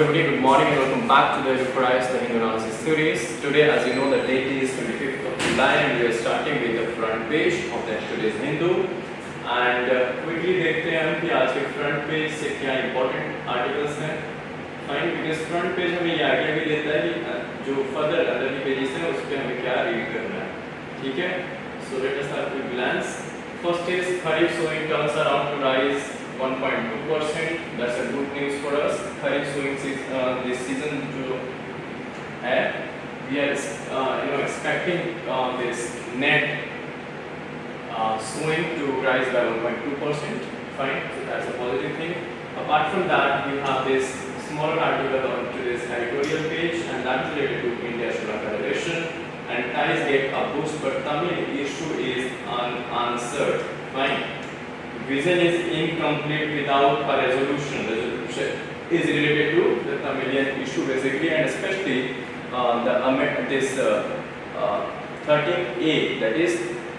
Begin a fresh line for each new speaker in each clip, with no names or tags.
everybody, good morning and welcome back to the UPSC the Hindu analysis series. Today, as you know, the date is 25th of July and we are starting with the front page of the today's Hindu. And quickly देखते हैं हम कि आज के front page से क्या important articles हैं. Fine, because front page हमें ये idea भी देता है कि जो further अंदर की pages हैं उस पे हमें क्या read करना है. ठीक है? So let us have a glance. First is Kharif sowing turns around to rise 1.2%. That's a good news for us. Kharif sowing this season जो है, we are expecting this net sowing to rise by 1.2%. Fine, so that's a positive thing. Apart from that, we have this smaller article on today's editorial page, and that's related to India-Sri Lanka relation. And ties get a boost, but Tamil issue is unanswered. Fine. Vision is incomplete without a resolution. Resolution is related to the Tamilian issue basically, and especially this 13A, that is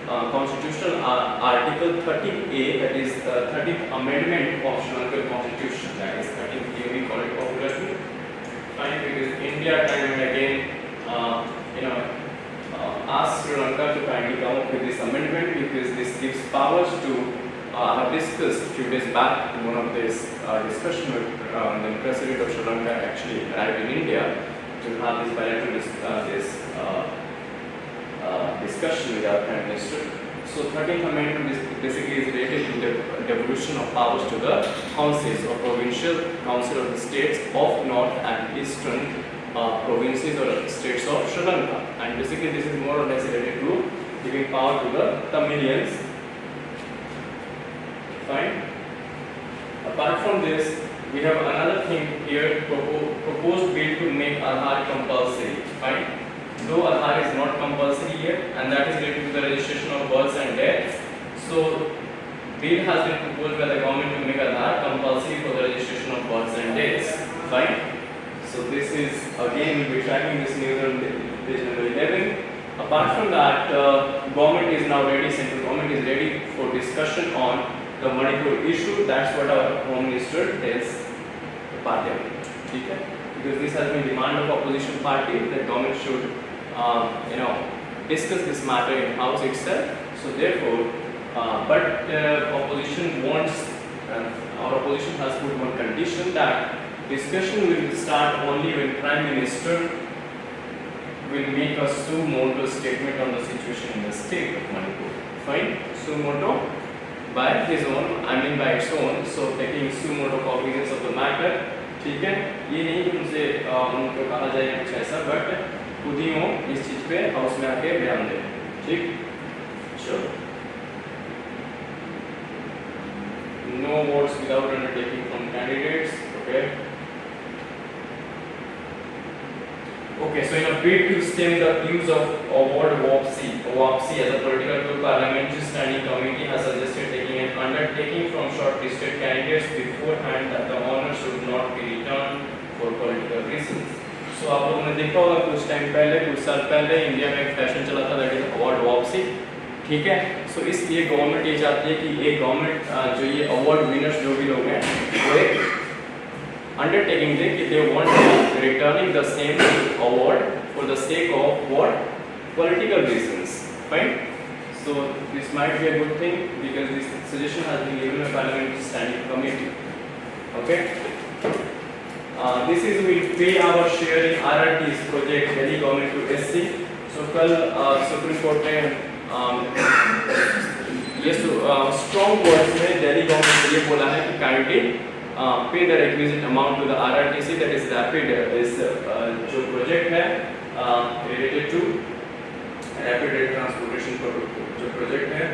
constitutional article 13A, that is 13th amendment of Sri Lankan constitution. That is 13A, we call it popularly. Fine, because India time and again asked Sri Lanka to kindly come up with this amendment because this gives powers to. I have discussed a few days back in one of this discussion with the President of Sri Lanka actually arrived in India to have this bilateral discussion with our Prime Minister. So 13th Amendment basically is related to the devolution of powers to the councils or provincial council of the states of North and Eastern provinces or states of Sri Lanka. And basically this is more or less related to giving power to the Tamilians. Fine. Apart from this, we have another thing here, proposed bill to make Aadhaar compulsory. Fine. Though Aadhaar is not compulsory yet, and that is related to the registration of births and deaths. So, bill has been proposed by the government to make Aadhaar compulsory for the registration of births and deaths. Fine. So, this is again we will be tracking this news on page number 11. Apart from that, government is now ready. Central government is ready for discussion on the Manipur issue. That's what our Home Minister tells the Parliament. Okay? Because this has been demand of opposition party that government should discuss this matter in house itself. So therefore, but opposition wants, our opposition has put one condition that discussion will start only when Prime Minister will make a suo motu statement on the situation in the state of Manipur. Fine, suo motu by his own, I mean by its own. So taking suo motu cognizance of the matter. ठीक है, ये नहीं कि उनसे उनको कहा जाए कुछ ऐसा, बट खुद ही वो इस चीज पे हाउस में आके बयान दे. ठीक, sure. No votes without undertaking from candidates. Okay. Okay, so in a bid to stem the use of award WAPC as a political tool, Parliamentary Standing Committee has suggested taking an undertaking from shortlisted candidates beforehand that the honor should not be returned for political reasons. So आप लोगों ने देखा होगा कुछ time पहले, कुछ साल पहले इंडिया में एक फैशन चला था दैट इज अवार्ड WAPC. ठीक है, सो इसलिए गवर्नमेंट ये चाहती है कि ये गवर्नमेंट जो ये अवार्ड विनर्स जो भी लोग हैं वो एक undertaking that they want to returning the same award for the sake of what? Political reasons. Fine? So this might be a good thing because this suggestion has been given by Parliamentary Standing Committee. Okay? This is we pay our share in RRT's project Delhi government to SC. So कल Supreme Court ने ये strong words में Delhi government ने ये बोला है कि candidate pay the requisite amount to the RRTC, that is rapid is जो project है related to rapid rail transportation जो project है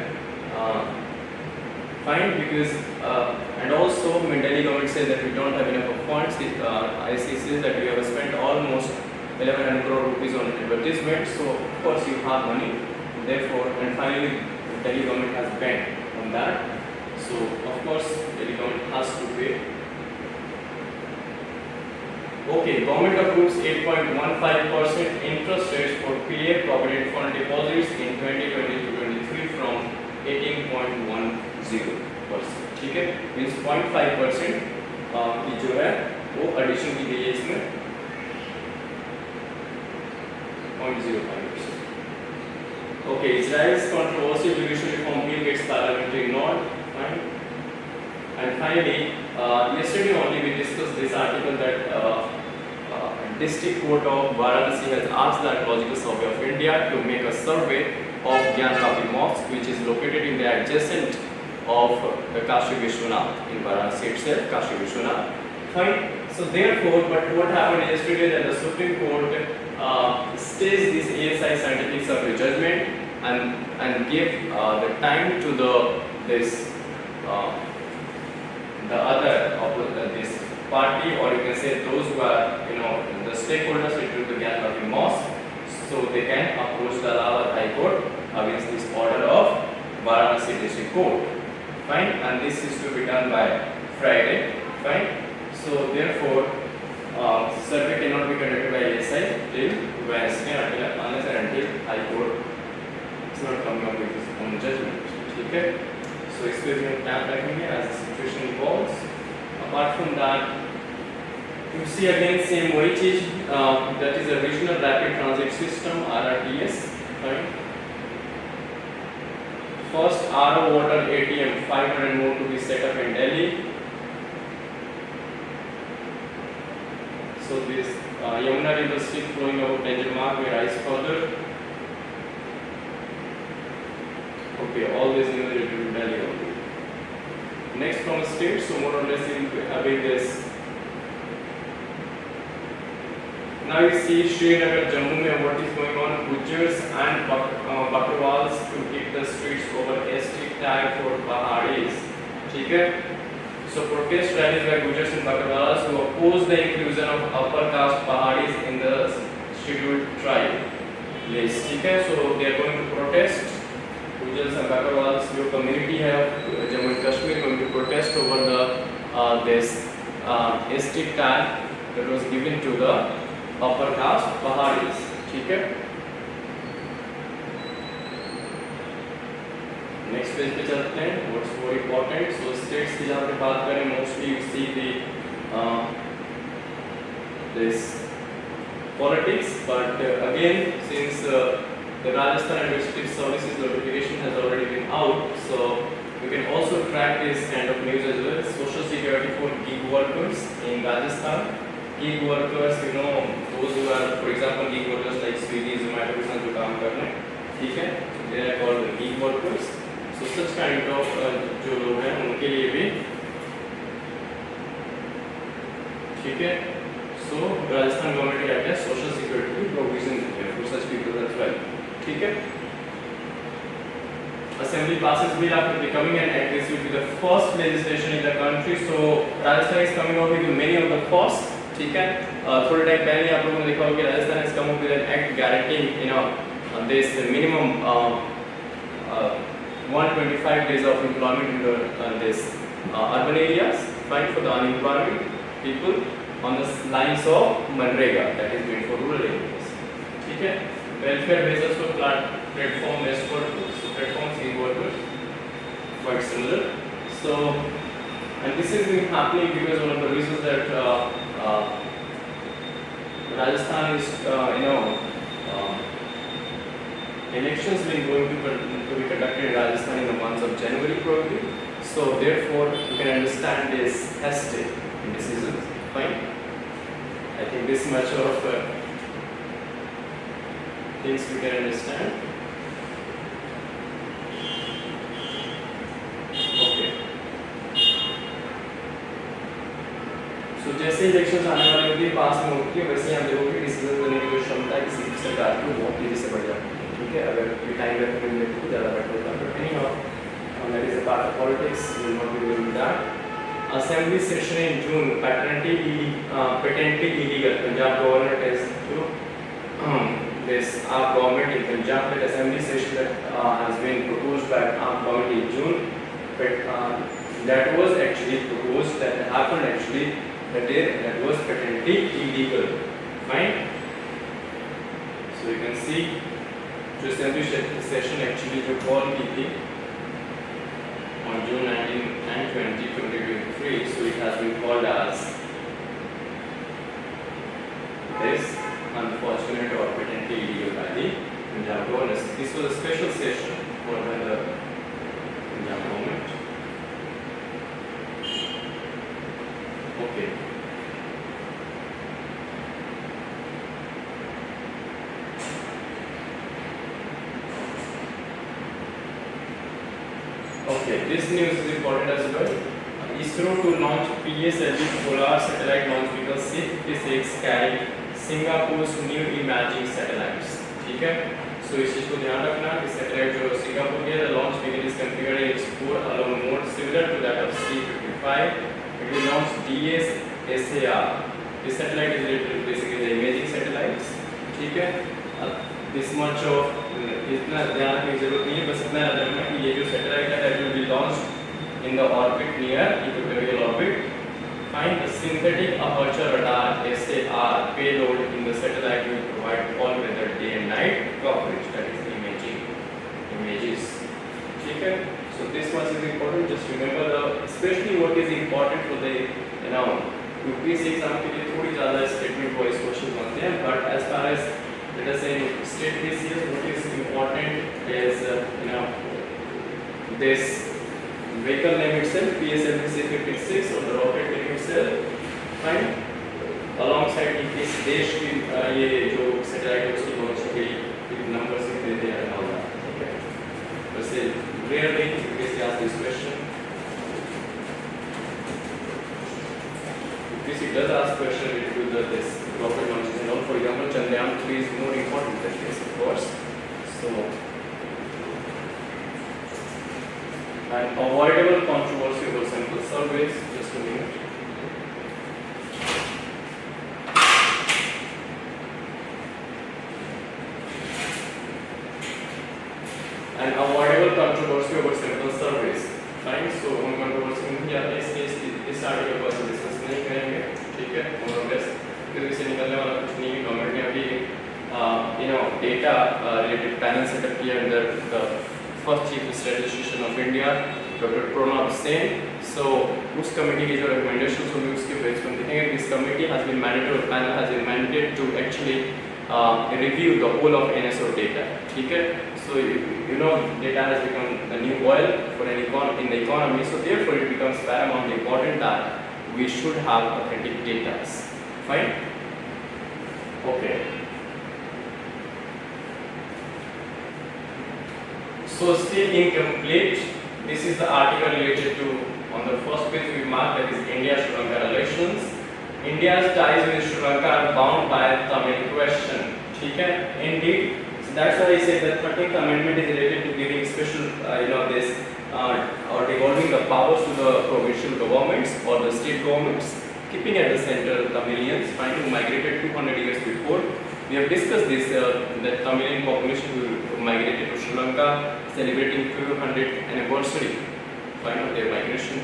fine, because and also when Delhi government says that we don't have enough of funds, IC says that we have spent almost 1100 crore rupees on advertisement, so of course you have money, therefore, and finally Delhi government has banned on that. So of course Delhi government has to pay. Okay, government approves 8.15% interest rates for PF Provident Fund deposits in 2022-23 from 18.10%. ठीक है, means 0.5% की जो है वो addition की गई है इसमें 0.05%. Okay, Israel's controversial judicial reform bill gets parliamentary nod. Fine. And finally, yesterday only we discussed this article that District Court of Varanasi has asked the Archaeological Survey of India to make a survey of Gyankapi Mosque, which is located in the adjacent of the Kashi Vishwanath in Varanasi itself, Kashi Vishwanath. Fine. So therefore, but what happened yesterday that the Supreme Court stays this ASI scientific survey judgment and give the time to the other of this party, or you can say those who are the stakeholders into the Gyankapi Mosque, so they can approach the Allahabad High Court against this order of Varanasi District Court. Fine, and this is to be done by Friday. Fine. So therefore, survey cannot be conducted by ASI till Wednesday unless and until High Court is not coming up with its own judgment. Okay? So इस पे भी हम time रखेंगे as the situation evolves. Apart from that, you see again same वही चीज that is a regional rapid transit system RRTS. Right? First RO water ATM 500 more to be set up in Delhi. So this Yamuna river still flowing over danger mark may rise further. Okay, all this news related to Delhi only. Next from state, so more or less in having this. Now you see Srinagar, Jammu mein what is going on. Gujars and Bakrwals to keep the streets over ST tag for Pahadis. ठीक है? So protest rallies by Gujars and Bakrwals who oppose the inclusion of upper caste Pahadis in the scheduled tribe list. ठीक है? So they are going to protest. Gujars and Bakrwals, जो community है Jammu and Kashmir, going to protest over the this ST tag that was given to the upper caste Pahadis. ठीक है? Next page पे चलते हैं. What's more important, so states की जहाँ पे बात करें mostly you see the this politics, but again since the Rajasthan Administrative Services notification has already been out, so you can also track this kind of news as well. Social security for gig workers in Rajasthan. Gig workers, those who are, for example, gig workers like Swiggy, Zomato के साथ जो काम कर रहे हैं, ठीक है? They are called gig workers. So such kind of जो लोग हैं उनके लिए भी ठीक है. So Rajasthan government has social security provision for such people as well. ठीक है. Assembly passes bill after becoming an act. This will be the first legislation in the country. So Rajasthan is coming up with many of the first. ठीक है. थोड़े time पहले आप लोगों ने देखा होगा कि Rajasthan has come up with an act guaranteeing this minimum 125 days of employment in this urban areas, fine for the unemployed people on the lines of Manrega, that is meant for rural areas. ठीक है. Welfare basis for platform based workers, so platforms gig workers, quite similar. So, and this has been happening because one of the reasons that Rajasthan is elections been going to be conducted in Rajasthan in the months of January probably. So therefore you can understand this hasty decisions. Fine. I think this much of things we can understand. Okay. So जैसे elections आने वाले होती है, पास में होती है, वैसे आप देखोगे डिसीजन लेने की जो क्षमता है किसी सरकार की बहुत तेजी से बढ़ जाती है. ठीक है. अगर टाइम रखने में तो ज़्यादा बेटर होता है, but anyhow that is a part of politics. We will not be doing that. Assembly session in June, patently illegal. Punjab government has this AAP government in Punjab, that assembly session that has been proposed by AAP government in June, but that was actually proposed, that happened actually that was patently illegal. Fine. So you can see जो assembly session actually जो call की थी on June 19 and 20, 2023, so it has been called as this unfortunate or patently illegal by the Punjab governors. This was a special session for the Punjab government. Okay. Okay, this news is important as well. ISRO to launch PSLV Polar Satellite Launch Vehicle C-56 carrying Singapore's new imaging satellites. ठीक है? So इस चीज को ध्यान रखना कि satellite जो Singapore के launch vehicle is configured in its four-alone mode similar to that of C-55. It will launch DS-SAR. This satellite is related to basically the imaging satellites. ठीक है? This much of इतना ध्यान रखने की जरूरत नहीं है, बस इतना याद रखना कि ये जो सैटेलाइट है that will be launched in the orbit near equatorial orbit. Find the synthetic aperture radar SAR payload in the satellite will provide all weather day and night coverage, that is images. ठीक है? So this much is important. Just remember especially what is important for the UPSC exam के लिए थोड़ी ज़्यादा statement wise question बनते हैं, but as far as let us say state PCS, what is important is this vehicle name itself, PSLV C-56, or the rocket name itself, fine. Alongside इस देश की ये जो सैटेलाइट है उसकी लॉन्च की नंबर से देते हैं all that. Okay. वैसे rarely UPSC asks this question. UPSC does ask question related to this rocket launches and all. For example, Chandrayaan 3 is more important than this, of course. So, and avoidable controversy over sample surveys. Just a minute. And avoidable controversy over sample surveys. Fine. So, हम controversy नहीं जाते इस article पर discuss नहीं करेंगे. ठीक है? more or less. क्योंकि इससे निकलने वाला कुछ नहीं है. गवर्नमेंट ने अभी data related panel set up किया under the first chief statistician of India, Dr. Pranab Sen. So उस कमेटी की जो recommendations होंगी उसके बेस पर देखेंगे. This committee has been mandated, or panel has been mandated to actually review the whole of NSO data. ठीक है? So data has become the new oil for in the economy. So therefore it becomes paramount important that we should have authentic data. Fine? Okay. So still incomplete. This is the article related to, on the first page we mark that is India-Sri Lanka relations. India's ties with Sri Lanka are bound by Tamil question. ठीक है? Indeed. So that's why I said that 13th Amendment is related to giving special, this or devolving the powers to the provincial governments or the state governments, keeping at the center Tamilians trying to migrate 200 years before. We have discussed this, that Tamilian population who migrated to Sri Lanka, celebrating 200th anniversary of their migration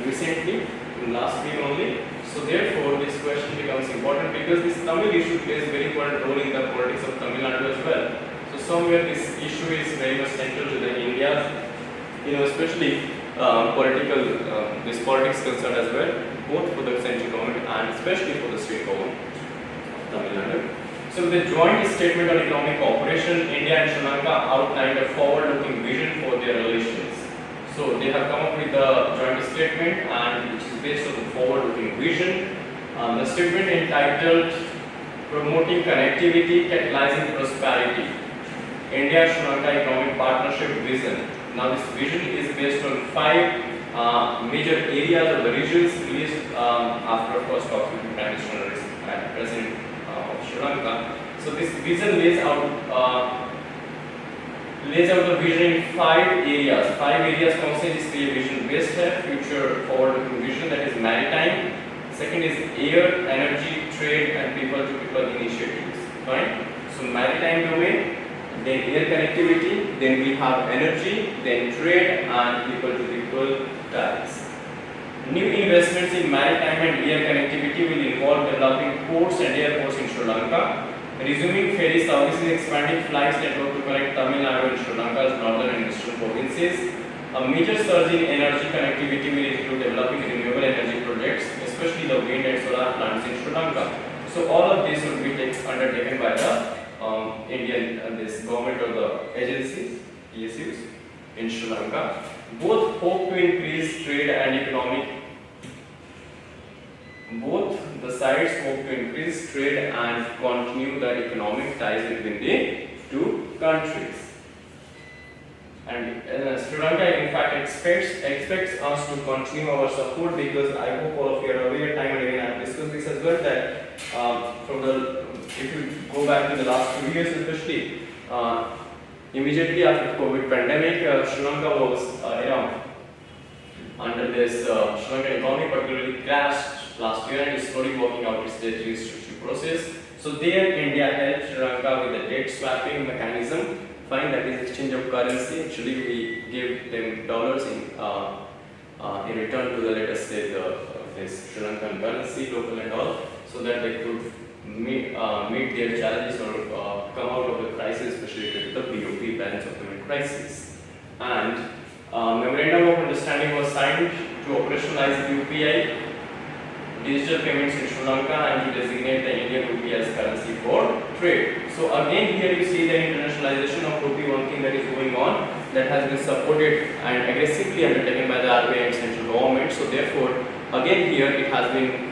recently, last week only. So therefore, this question becomes important because this Tamil issue plays a very important role in the politics of Tamil Nadu as well. So somewhere this issue is very much central to the India's, especially political, this politics concern as well, both for the central government and especially for the state government. Tamil Nadu. So with the joint statement on economic cooperation, India and Sri Lanka outlined a forward-looking vision for their relations. So they have come up with a joint statement and which is based on the forward-looking vision. The statement entitled Promoting Connectivity, Catalyzing Prosperity, India-Sri Lanka Economic Partnership Vision. Now this vision is based on 5 major areas of the regions released after first talks with the Prime Minister and President of Sri Lanka. So this vision lays out the vision in 5 areas. 5 areas कौन से जिसके ये vision based है? Future forward-looking vision, that is maritime. Second is air, energy, trade, and people-to-people initiatives. Right? So maritime domain, then air connectivity, then we have energy, then trade, and people-to-people ties. New investments in maritime and air connectivity will involve developing ports and airports in Sri Lanka, resuming ferry services, expanding flights network to connect Tamil Nadu and Sri Lanka's northern and eastern provinces. A major surge in energy connectivity will include developing renewable energy projects, especially the wind and solar plants in Sri Lanka. So So all of these will be undertaken by the Indian this government or the agencies, PSUs in Sri Lanka. Both hope to increase trade and economic. Both the sides hope to increase trade and continue the economic ties between the two countries. And Sri Lanka, in fact, expects us to continue our support, because I hope all of you are aware, time and again I have discussed this as well, that if you go back to the last 2 years especially, immediately after COVID pandemic, Sri Lanka was under this Sri Lankan economy particularly crashed last year and is slowly working out its debt restructuring process. So there India helped Sri Lanka with the debt swapping mechanism. Fine, that is exchange of currency. Actually, we gave them dollars in return to the, let us say, this Sri Lankan currency, local and all, so that they could meet their challenges or come out of the crisis, especially with the BOP, balance of payment crisis. And memorandum of understanding was signed to operationalize UPI, digital payments in Sri Lanka, and to designate the Indian rupee as currency for trade. So again, here you see the internationalization of rupee, one thing that is going on, that has been supported and aggressively undertaken by the RBI and central government. So therefore, again here it has been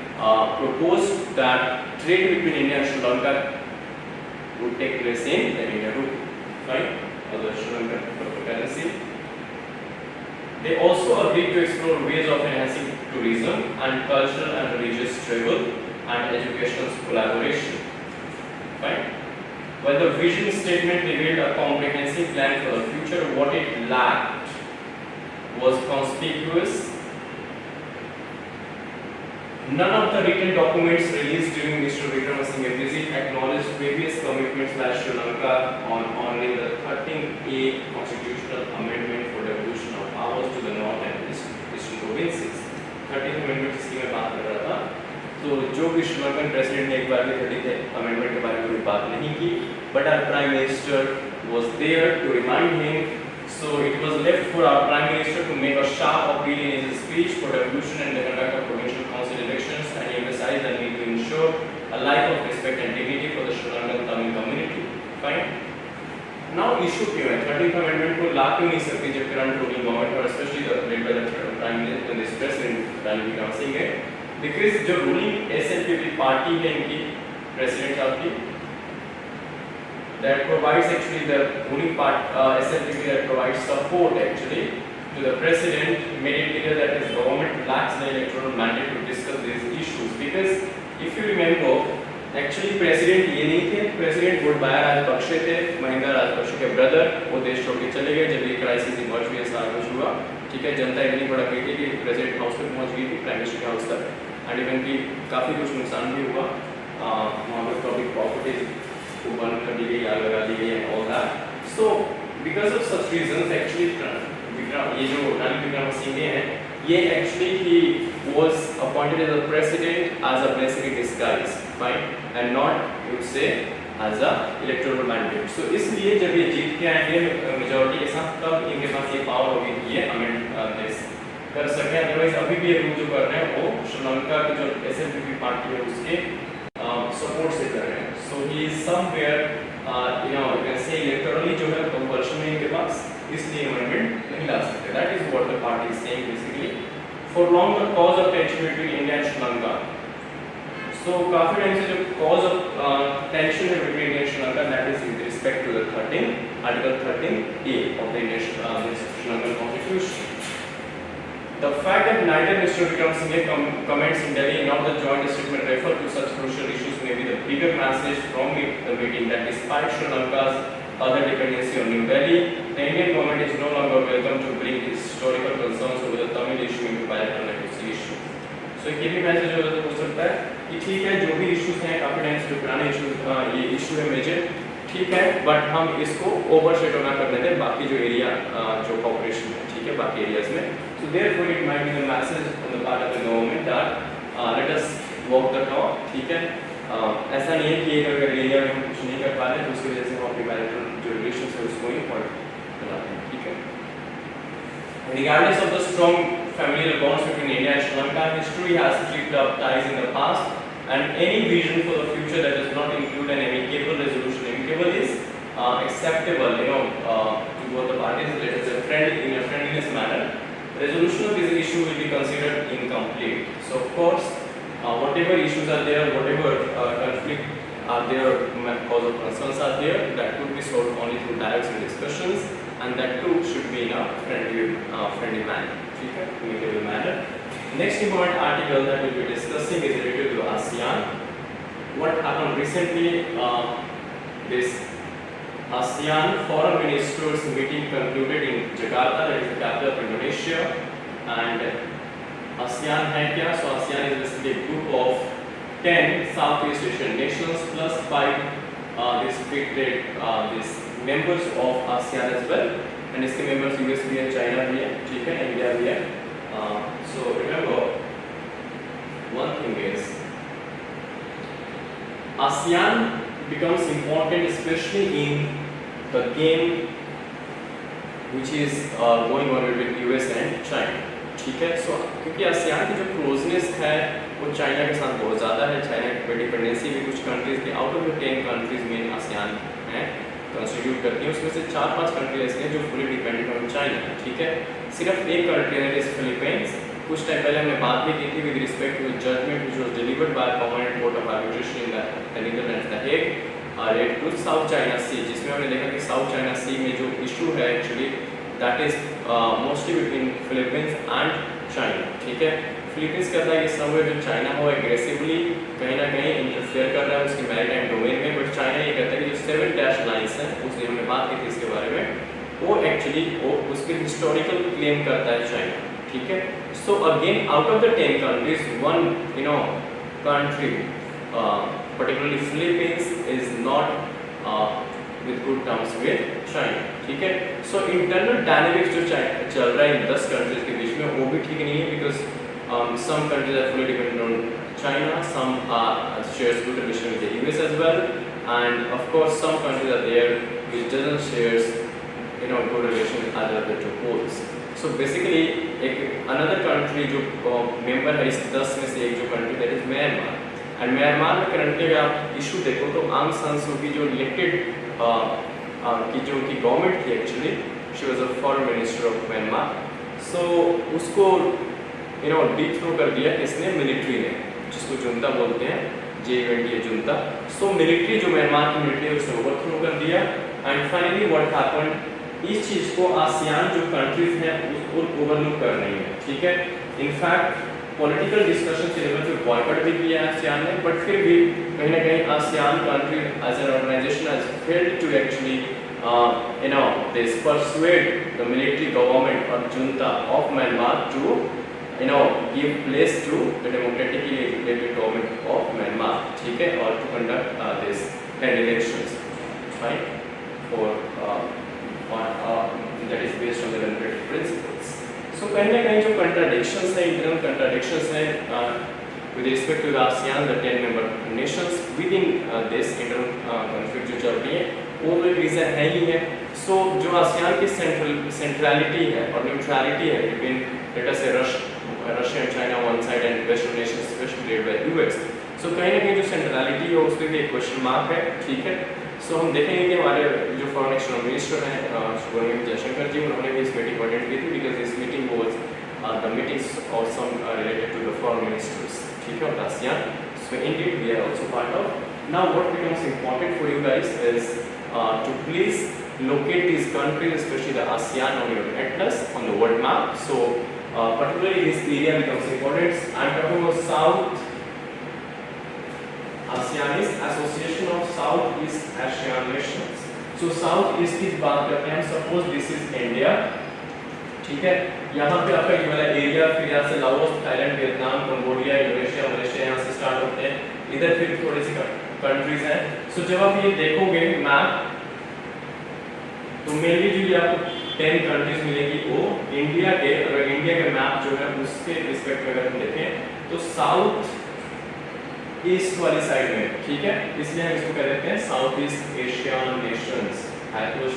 proposed that trade between India and Sri Lanka would take place in the Indian rupee, right, or the Sri Lankan currency. They also agreed to explore ways of enhancing tourism and cultural and religious travel and educational collaboration. Fine. While the vision statement revealed a comprehensive plan for the future, what it lacked was conspicuous. None of the written documents released during Mr. Wickramasinghe's visit acknowledged previous commitments by Sri Lanka on honoring the 13th constitutional amendment for devolution of powers to the north and eastern provinces. 13th amendment जिसकी मैं बात कर रहा था, तो जो भी Sri Lankan president ने एक बार भी 13th amendment के बारे में कोई बात नहीं की, but our prime minister was there to remind him. So it was left for our prime minister to make a sharp appeal in his speech for devolution and the conduct of provincial council elections, and he emphasized the need to ensure a life of respect and dignity for the Sri Lankan Tamil community. Fine. Now issue क्यों है? 13th amendment को ला क्यों नहीं सकती जब current ruling government और especially led by the prime minister and this president Ranil Wickramasinghe, because जो ruling SLPP party है इनकी president साहब की, that provides actually the ruling part SLPP that provides support actually to the president, made it clear that his government lacks the electoral mandate to discuss these issues. Because if you remember, actually president ये नहीं थे, president Gotabaya Rajapaksa थे, महिंदा राजपक्षे के brother, वो देश छोड़ के चले गए जब ये क्राइसिस इमर्ज हुई, सारा कुछ हुआ, ठीक है, जनता इतनी भड़क गई थी कि प्रेसिडेंट हाउस तक पहुंच गई थी, प्राइम मिनिस्टर के हाउस तक, एंड इवन की काफ़ी कुछ नुकसान भी हुआ, वहाँ पर पब्लिक प्रॉपर्टीज को बंद कर दी गई, आग लगा दी गई and all that. So because of such reasons actually ये जो रानिल विक्रमसिंघे हैं, ये actually he was appointed as a president as a blessing in disguise, fine, and not you would say as a electoral mandate. So इसलिए जब ये जीत के आएंगे majority के साथ, तब इनके पास ये पावर होगी कि ये अमेंड कर सके. अदरवाइज अभी भी ये रूल जो कर रहे हैं वो श्रीलंका की जो SLPP पार्टी है उसके सपोर्ट से कर रहे हैं. So he is somewhere you can say electorally जो है कंपल्शन है इनके पास, इसलिए अमेंडमेंट नहीं ला सकते. That is what the party is saying basically. For long the cause of tension between India and Sri Lanka. So काफी टाइम से जो cause of tension है between India and Sri Lanka, that is with respect to the Article 13A of the Indian Sri Lankan Constitution. The fact that neither Mr. Wickramasinghe comments in Delhi nor the joint statement refer to such crucial issues may be the bigger message from the meeting that despite Sri Lanka's other dependency on New Delhi, the Indian government is no longer welcome to bring its historical concerns over the Tamil issue into bilateral negotiation. So ये भी message हो सकता है कि ठीक है, जो भी इश्यूज हैं काफी टाइम से जो पुराने इश्यूज, ये इशू है मेजर, ठीक है, बट हम इसको ओवरशेडो ना करने दें बाकी जो एरिया जो कॉपरेशन है, ठीक है, बाकी एरियाज में. So therefore it might be the message on the part of the government that let us walk the talk, ठीक है. ऐसा नहीं है कि एक अगर एरिया में हम कुछ नहीं कर पा रहे तो उसकी वजह से हम अपनी बायलैटरल जो रिलेशंस है उसको इम्पोर्टेंट बनाते हैं, ठीक है. Regardless of the strong familial bonds between India and Sri Lanka, history has kept up ties in the past and any vision for the future that does not include an amicable resolution. Amicable is acceptable, to both the parties, let us say in a friendliness manner. Resolution of this issue will be considered incomplete. So of course, whatever issues are there, whatever conflict are there, cause of concerns are there, that could be solved only through dialogues and discussions, and that too should be in a friendly manner, amicable manner. Next important article that we'll be discussing is related to ASEAN. What happened recently? This ASEAN Foreign Ministers meeting concluded in Jakarta, that is the capital of Indonesia. And ASEAN है क्या? So ASEAN is basically a group of 10 Southeast Asian nations plus 5 these members of ASEAN as well. And इसके members US भी है, China भी है, ठीक है, India भी है. So remember, one thing is ASEAN becomes important especially in the game which is going on between US and China. ठीक है, सो क्योंकि आसियान की जो क्लोजनेस है वो चाइना के साथ बहुत ज़्यादा है. चाइना की डिपेंडेंसी भी कुछ कंट्रीज की आउट ऑफ द 10 कंट्रीज में आसियान है कंस्टिट्यूट करती है. उसमें से 4-5 कंट्री ऐसे हैं जो फुली डिपेंडेंट ऑन चाइना. ठीक है, सिर्फ एक कंट्री है इस फिलीपींस. कुछ टाइम पहले हमने बात भी की थी with respect to judgement which was delivered by permanent court of arbitration in the Netherlands the Hague related to South China Sea, जिसमें हमने देखा कि साउथ चाइना सी में जो इशू है actually that is mostly between Philippines and China. ठीक है, Philippines कहता है कि समवेयर जो चाइना हो एग्रेसिवली कहीं ना कहीं इंटरफेयर कर रहा है उसके मैरीटाइम डोमेन में, बट चाइना ये कहता है कि जो 7 डैश लाइंस हैं उसकी हमने बात की थी इसके बारे में, वो एक्चुअली वो उसके हिस्टोरिकल क्लेम करता है चाइना. ठीक है, so again out of the 10 countries one country particularly Philippines is not with good terms with China. ठीक है, so internal dynamics जो चल रहा है इन 10 कंट्रीज के बीच में वो भी ठीक नहीं है because some countries are fully dependent on China, some shares good relation with the US as well, and of course some countries are there which doesn't shares good relation with either of the two poles. So basically एक another country जो member है इस 10 में से एक जो country that is Myanmar. And Myanmar में currently अगर आप इशू देखो तो आंग सान सू की जो इलेक्टेड की जो की गवर्नमेंट थी actually she was a foreign minister of Myanmar. So उसको डिथ्रो कर दिया किसने? मिलिट्री ने, जिसको जुंता बोलते हैं, J20 जुंता. सो मिलिट्री जो म्यांमार की मिलिट्री है उसने ओवरथ्रो कर दिया. एंड फाइनली व्हाट हैपेंड, इस चीज को आसियान जो कंट्रीज हैं उसको ओवरलुक कर रही है. ठीक है, इनफैक्ट पॉलिटिकल डिस्कशन के लेवल पे बॉयकॉट भी किया है आसियान ने, बट फिर भी कहीं ना कहीं ASEAN country as an organization has failed to actually this persuade the military government और junta of Myanmar to give place to the democratically elected government of Myanmar. ठीक है, और to conduct this elections, right, for that is based on the democratic principles. So कहीं ना कहीं जो contradictions है, internal contradictions है with respect to the ASEAN, the 10 member nations within this internal conflict जो चल रही है, वो एक रीजन है ही है. So जो ASEAN की centrality है और neutrality है between let us say Russia and China one side and Western nations especially led by US. So कहीं ना कहीं जो centrality है उस पर भी एक question mark है. ठीक है, so हम देखेंगे कि हमारे जो foreign exchange minister हैं सुब्रमण्यम जयशंकर जी, उन्होंने भी इस मीटिंग को अटेंड की थी because this meeting was the meetings or some related to the foreign ministers. ठीक है, और ASEAN. So indeed we are also part of. Now what becomes important for you guys is to please locate these countries, especially the ASEAN, on your atlas on the world map. So particularly this area becomes important. I am talking about South ASEANese Association of Southeast Asian Nations. So Southeast की बात करते हैं. Suppose this is India. ठीक है, यहाँ पे आपका ये वाला एरिया, फिर यहाँ से Laos, Thailand, Vietnam, Cambodia, Indonesia, Malaysia यहाँ से स्टार्ट होते हैं. इधर फिर थोड़ी सी कंट्रीज हैं. So जब आप ये देखोगे मैप तो मेनली जो ये आपको 10 कंट्रीज मिलेगी वो इंडिया के, अगर इंडिया का मैप जो है उसके रिस्पेक्ट में अगर हम देखें तो साउथ ईस्ट वाली साइड में. ठीक है, इसलिए हम इसको कह देते हैं साउथ ईस्ट एशियन नेशंस. है तो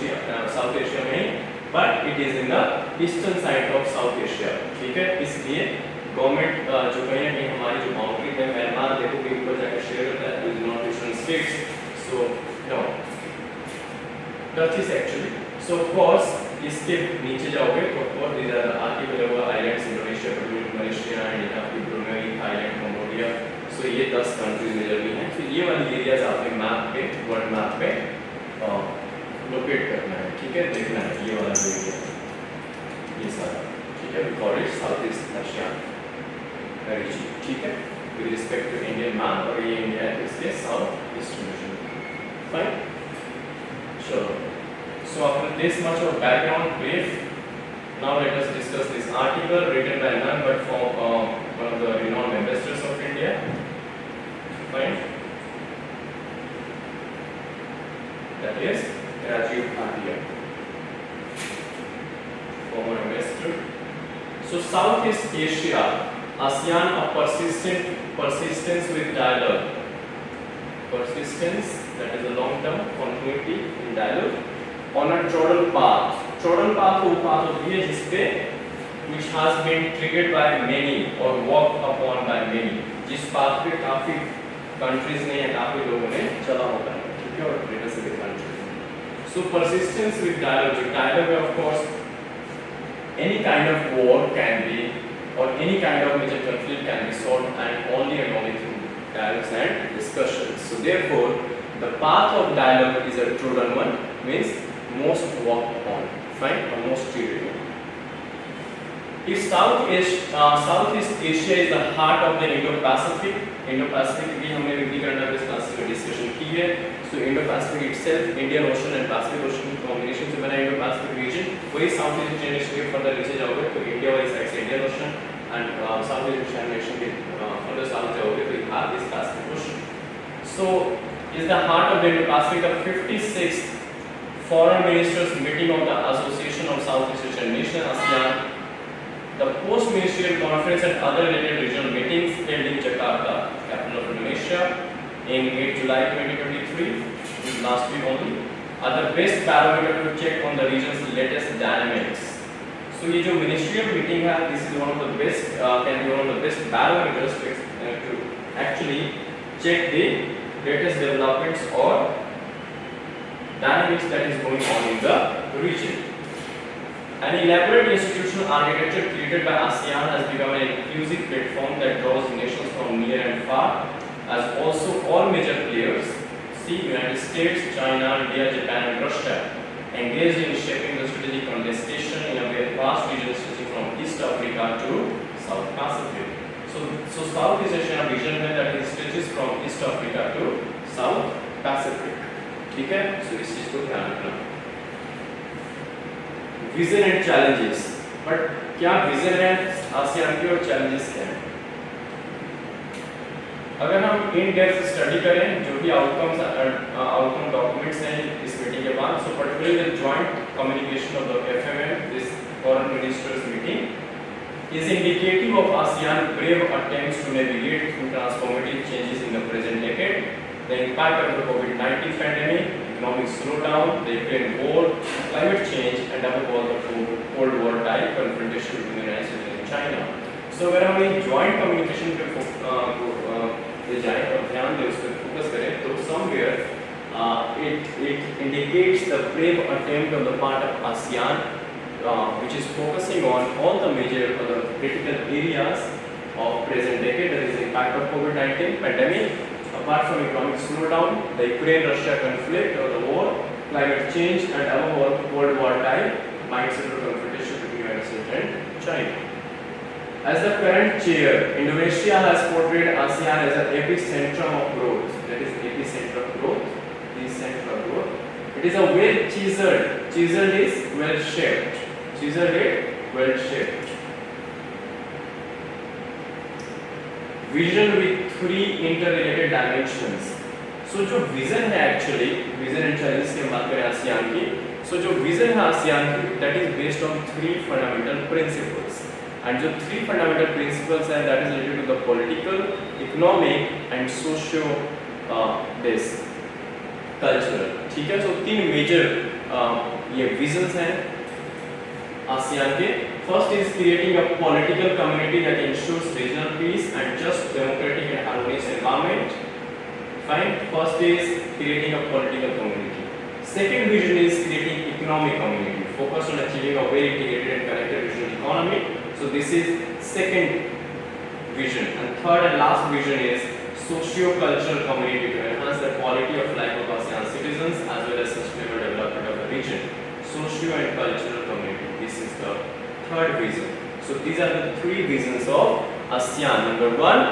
साउथ एशिया में ही, but it is in the eastern side of South Asia. ठीक है, इसलिए गवर्नमेंट जो कहीं ना कहीं हमारी जो बाउंड्री है म्यांमार देखो के ऊपर जाकर शेयर होता है with not eastern states, so no touches actually. So of course इसके नीचे जाओगे तो of course these are the archipelago islands Indonesia, Malaysia and यहाँ पे ब्रुनेई, थाईलैंड, कंबोडिया। सो ये 10 कंट्रीज मेजरली हैं। तो ये वाली एरियाज आपने मैप पे, वर्ल्ड मैप पे लोकेट करना है, ठीक है, देखना है ये वाला एरिया, ये सारा, ठीक है, we call it South East Asia region, ठीक है, with respect to Indian map, और ये इंडिया है इसके साउथ ईस्ट रीजन, फाइन। चलो, so after this much of background brief, now let us discuss this article written by none but from one of the renowned ambassadors of India, fine, that is Rajiv Bhatia, former ambassador. So Southeast Asia, ASEAN, a persistence with dialogue, persistence, that is a long term continuity in dialogue on a trodden path. Trodden path वो path होती है जिसपे which has been triggered by many or walked upon by many, जिस path पे काफी countries ने या काफी लोगों ने चला होता है, ठीक है, और greater से countries। So persistence with dialogue, dialogue of course any kind of war can be or any kind of major conflict can be solved and only through dialogues and discussions. So therefore the path of dialogue is a trodden one, means most walked upon, fine, or most treated one. If Southeast Asia is the heart of the Indo-Pacific भी हमने विधि करना है, इस class में discussion की है। So Indo-Pacific itself, Indian Ocean and Pacific Ocean combination से बना Indo-Pacific region, वही Southeast Asian nation के फर्दर नीचे जाओगे तो इंडिया वाली साइड से Indian Ocean and Southeast Asian nation के फर्दर साउथ जाओगे तो you have this Pacific Ocean. So is the heart of the Indo-Pacific the 56th Foreign Ministers meeting of the Association of Southeast Asian Nations ASEAN. The post-ministerial conference and other related regional meetings held in Jakarta, capital of Indonesia, in mid-July 2023, last week only, are the best barometer to check on the region's latest dynamics. So ये जो ministerial meeting है, this is one of the best, can be one of the best barometers to actually check the latest developments or dynamics that is going on in the region. An elaborate institutional architecture created by ASEAN has become an inclusive platform that draws nations from near and far, as also all major players, see United States, China, India, Japan and Russia, engaged in shaping the strategic contestation in a very vast region stretching from East Africa to South Pacific. So Southeast Asian region है that is stretches from East Africa to South Pacific. ठीक है? So इस चीज को ध्यान रखना। Vision and challenges, but क्या vision है आसियान की और चैलेंजेस क्या हैं? अगर हम इन डेप्थ स्टडी करें जो भी आउटकम डॉक्यूमेंट्स हैं इस मीटिंग के बाद, so particularly the joint communication of the FMM, this foreign ministers meeting is indicative of ASEAN brave attempts to navigate through transformative changes in the present decade. The impact of the COVID-19 pandemic, economic slowdown, the Ukraine war, climate change, and above all the Cold War type confrontation between the United States and China. So अगर हम एक joint communication पे जाएं और ध्यान दें उस पर फोकस करें तो somewhere it indicates the brave attempt on the part of ASEAN, which is focusing on all the major critical areas of present decade, that is the impact of COVID-19 pandemic. Apart from economic slowdown, the Ukraine-Russia conflict or the war, climate change, and above all, Cold War type mindset of confrontation between the United States and China. As the current chair, Indonesia has portrayed ASEAN as an epicentrum of growth. That is epicenter of growth. Epicenter of growth. It is a well chiseled. Chiseled is well shaped. Chiseled is well shaped. Vision with 3 interrelated dimensions. So जो vision है actually, vision and challenges की बात करें ASEAN की, so जो vision है ASEAN की, that is based on 3 fundamental principles. And जो 3 fundamental principles हैं, that is related to the political, economic and socio this cultural. ठीक है, so 3 major ये visions हैं आसियान के। First is creating a political community that ensures regional peace and just democratic and harmonious environment. Fine, first is creating a political community. Second vision is creating economic community focused on achieving a very integrated and connected regional economy. So this is second vision. And third and last vision is socio-cultural community to enhance the quality of life of ASEAN citizens as well as sustainable development of the region. Socio and cultural community. This is the third vision. So these are the three visions of ASEAN. Number one,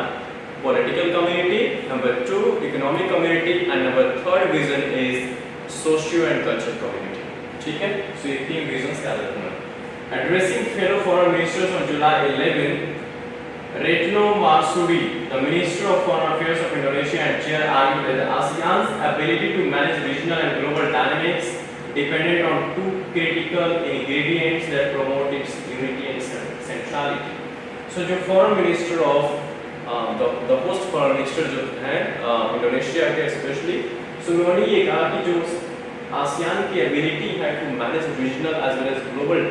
political community. Number two, economic community. And number third vision is socio and culture community. ठीक है, सो ये तीन reasons याद रखना। Addressing fellow foreign ministers on July 11, Retno Marsudi, the Minister of Foreign Affairs of Indonesia and chair, argued that ASEAN's ability to manage regional and global dynamics depended on two critical ingredients that promote its unity and centrality. So जो foreign minister of the host foreign minister जो हैं Indonesia के specially, so उन्होंने ये कहा कि जो ASEAN की एबिलिटी है to manage regional as well as global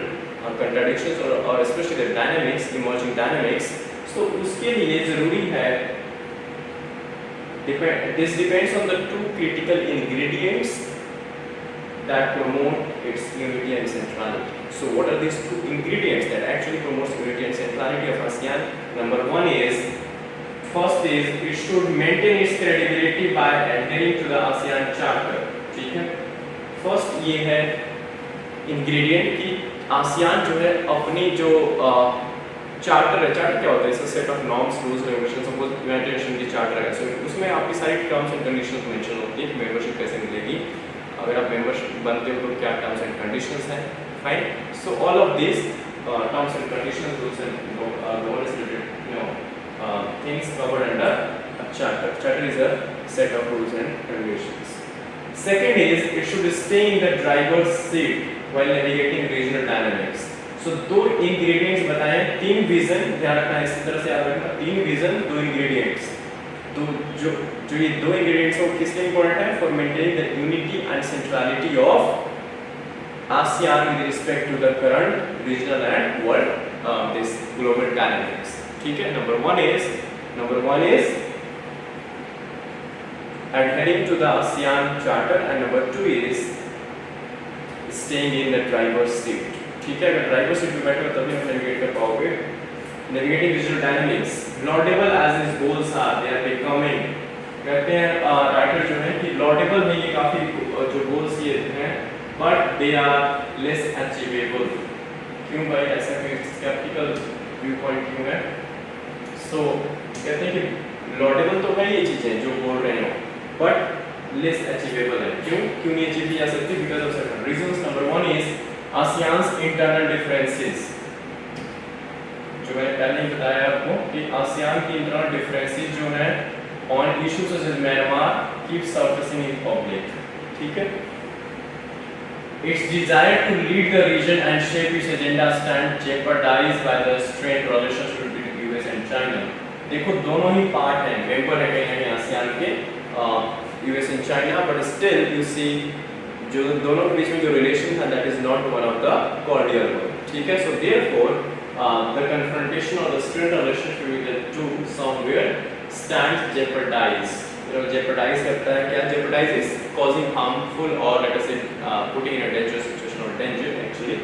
contradictions और specially the dynamics, emerging dynamics, so उसके लिए जरूरी है this depends on the two critical ingredients that promote its unity and centrality. So what are these two ingredients that actually promotes unity and centrality of ASEAN? Number one is, first is it should maintain its credibility by adhering to the ASEAN Charter. ठीक है, first ये है ingredient कि ASEAN जो है अपनी जो charter है, चार्टर क्या होता है? It's a set of norms, rules, regulations. Suppose United nation की चार्टर है, सो उसमें आपकी सारी टर्म्स एंड कंडीशंस मेंशन होती है कि मेंबरशिप कैसे मिलेगी, अगर आप मेंबरशिप बनते हो तो क्या टर्म्स एंड कंडीशंस हैं। Fine, so all of this terms and conditions, rules and governance related things covered under a charter. Charter is a set of rules and regulations. Second is it should stay in the driver's seat while navigating regional dynamics. So दो ingredients बताए, तीन vision, ध्यान रखना इस तरह से याद रखना, तीन vision दो ingredients, तो जो ये दो ingredients हैं वो किस लिए important है? For maintaining the unity and centrality of ASEAN with respect to the current regional and world this global dynamics. ठीक है, number one is adhering to the ASEAN Charter and number two is staying in the driver's seat. ठीक है, अगर driver's seat में बैठे हो तभी आप navigate कर पाओगे। Navigating regional dynamics, laudable as these goals are, they are becoming, कहते हैं राइटर जो है कि laudable है ये काफी जो goals ये हैं, but they are less achievable। क्यों भाई ऐसा क्यों? skeptical viewpoint क्यों है? So कहते हैं कि laudable तो है ये चीजें जो बोल रहे हो, but less achievable है। क्यों नहीं अचीव की जा सकती? Because of certain reasons. Number one is ASEAN's internal differences। जो मैंने पहले ही बताया आपको कि आसियान की इंटरनल डिफरेंसेस जो हैं on issues such as Myanmar keep surfacing in public। ठीक है, its desire to lead the region and shape its agenda stand jeopardized by the strained relationship between US and China। देखो दोनों ही part हैं, member है कहीं ना कहीं ASEAN के, US and China, but still you see जो दोनों के बीच में जो रिलेशन है that is not one of the cordial one। ठीक है, so therefore the confrontation or the strained relationship with the two somewhere stands jeopardized। jeopardize करता है क्या? Jeopardize is causing harmful or let us say putting in a dangerous situation or danger actually।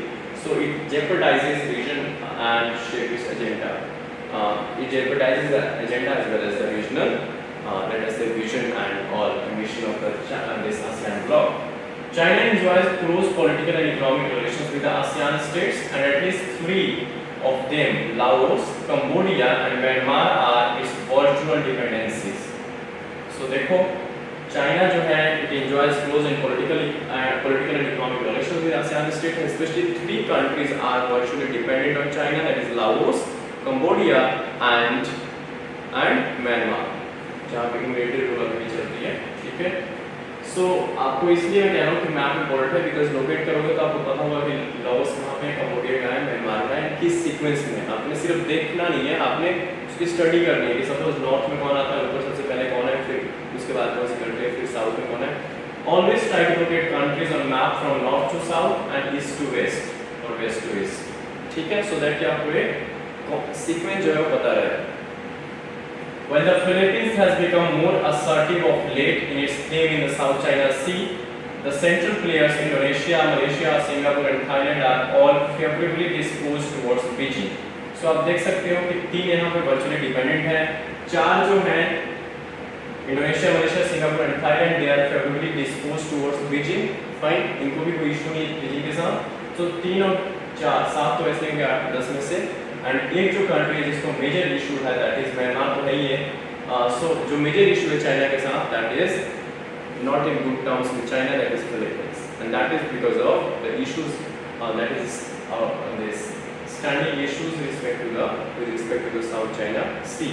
So it jeopardizes region and shapes its agenda। It jeopardizes the agenda as well as the regional let us say vision and all mission of this ASEAN bloc। China enjoys close political and economic relations with the ASEAN states and at least three of them, Laos, Cambodia and Myanmar are its virtual dependencies। So देखो China जो है it enjoys close and political and economic relations with ASEAN states and especially three countries are virtually dependent on China, that is Laos, Cambodia and Myanmar, जहाँ पे military rule अभी चलती है। ठीक है, so आपको इसलिए मैं कह रहा हूँ कि मैप इम्पोर्टेंट है बिकॉज लोकेट करोगे तो आपको पता होगा कि लाओस कहाँ पे है, कंबोडिया कहाँ है, म्यांमार कहाँ है, किस सीक्वेंस में। आपने सिर्फ देखना नहीं है, आपने उसकी स्टडी करनी है कि सपोज नॉर्थ में कौन आता है, ऊपर सबसे पहले कौन है, फिर उसके बाद कौन सी कंट्री है, फिर साउथ में कौन है। Always try to locate countries on map from north to south and east to west. और वेस्ट टू ईस्ट, ठीक है, सो दैट कि आपको एक सीक्वेंस जो है वो पता रहे. While the Philippines has become more assertive of late in its claim in the South China Sea, the central players Indonesia, Malaysia, Singapore and Thailand are all favorably disposed towards Beijing. So आप देख सकते हो कि तीन यहाँ पे virtually dependent हैं, चार जो हैं Indonesia, Malaysia, Singapore and Thailand, they are favourably disposed towards Beijing. Fine, इनको भी कोई इशू नहीं है बीजिंग के साथ. तो तीन और चार, सात तो ऐसे होंगे 8-10 में से. एंड एक जो कंट्री है जिसको मेजर इशू है दैट इज म्यांमार, तो नहीं है. सो जो मेजर इशू है चाइना के साथ that is not in good terms with China, that is Philippines, and that is because of the issues that is this standing issues with respect to the South China Sea.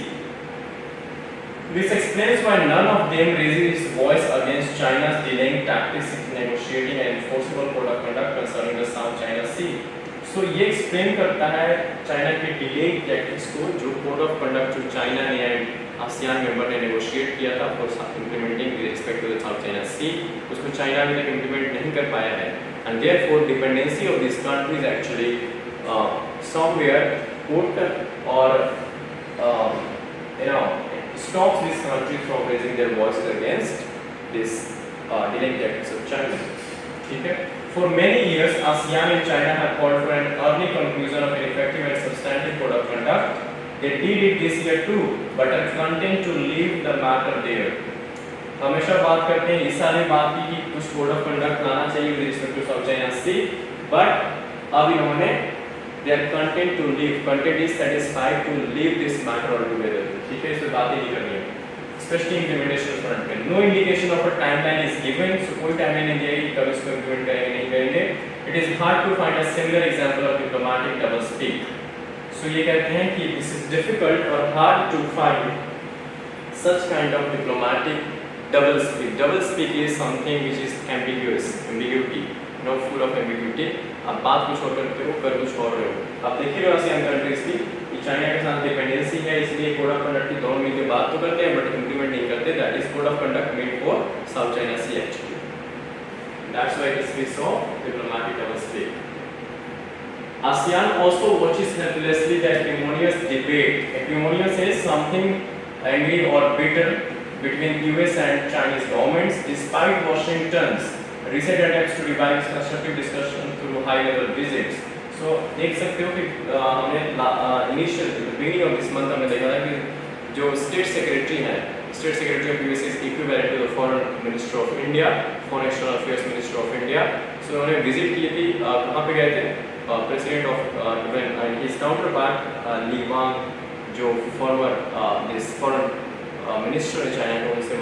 This explains why none of them raises its voice against China's delaying tactics in negotiating an enforceable code of conduct concerning the South China Sea. So ये explain करता है China के delaying tactics को, जो code of conduct जो China ने and ASEAN member ने negotiate किया था for implementing with respect to the South China Sea, उसको चाइना अभी तक implement नहीं कर पाया है, and therefore dependency of these countries actually somewhere put or stops these countries from raising their voices against this delaying tactics of China. Okay? For many years, ASEAN and China have called for an early conclusion of an effective and substantive code of conduct. They did it this year too, but are content to leave the matter there. हमेशा बात करते हैं, इस साल में बात की कि कुछ कोड ऑफ कंडक्ट लाना चाहिए with respect to South China Sea, but अब इन्होंने they are content to leave, content is satisfied to leave this matter altogether. ठीक है, इस पे बातें नहीं करनी है, especially implementation front पे. No indication of a timeline is given, so कोई timeline नहीं दिया कि कब इसको implement करेंगे नहीं करेंगे. It is hard to find a similar example of diplomatic doublespeak. So ये कहते हैं कि this is difficult or hard to find such kind of diplomatic doublespeak. Doublespeak is something which is ambiguous, ambiguity, not full of ambiguity. आप बात कुछ और करते हो, कर कुछ और रहे हो. आप देख ही रहे हो ASEAN कंट्रीज की कि चाइना के साथ डिपेंडेंसी है, इसलिए कोड ऑफ कंडक्ट की दोनों मिलकर बात तो करते हैं बट इंप्लीमेंट नहीं करते. That is code of conduct made for South China Sea actually. That's why it is so diplomatic doublespeak. ASEAN also watches helplessly the acrimonious debate. Acrimonious is something angry or bitter between US and Chinese governments despite Washington's recent attempts to revive constructive discussion through high-level visits. So देख सकते हो कि हमने initial beginning of this month हमने देखा था कि जो स्टेट सेक्रेटरी हैं, state secretary of US is equivalent to the foreign minister of India, foreign external affairs minister of India. So उन्होंने विजिट की थी, कहाँ पे गए थे? President of even and his counterpart Li Wang, जो former this foreign minister है China को, उनसे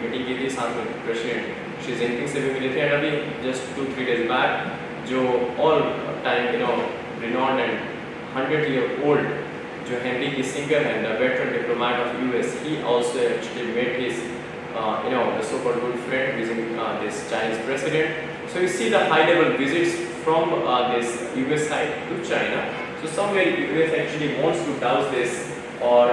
मीटिंग की थी. साथ में प्रेसिडेंट शी जिनपिंग से भी मिले थे. एंड अभी जस्ट 2-3 days बैक जो all time renowned and 100-year-old जो हेनरी किसिंगर है, the veteran diplomat of US, he also actually met his the so-called good friend visiting this Chinese president. So you see the high-level visits from this US side to China. So somewhere US actually wants to douse this or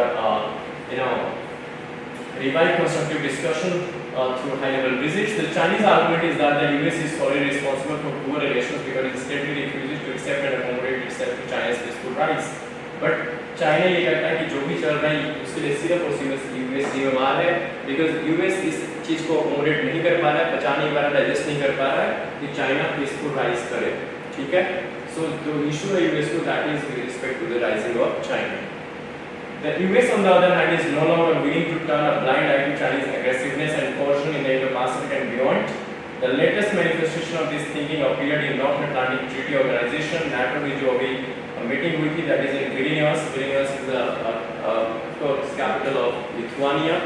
revive constructive discussion through high-level visits. The Chinese argument is that the US is solely responsible for poor relations because it steadily refuses to accept and accommodate itself to China's peaceful rise. But China ये कहता है कि जो भी चल रहा है उसके लिए सिर्फ और सिर्फ US जिम्मेदार है, because US इस चीज़ को accommodate नहीं कर पा रहा है, पचा नहीं पा रहा है, digest नहीं कर पा रहा है कि China peaceful rise करे. ठीक है? So the issue है US को, that is with respect to the rising of China. The US on the other hand is no longer willing to turn a blind eye to Chinese aggressiveness and coercion in the Indo-Pacific and beyond. The latest manifestation of this thinking appeared in North Atlantic Treaty Organization, NATO की जो अभी meeting हुई थी, that is in Vilnius. Vilnius is the capital of Lithuania.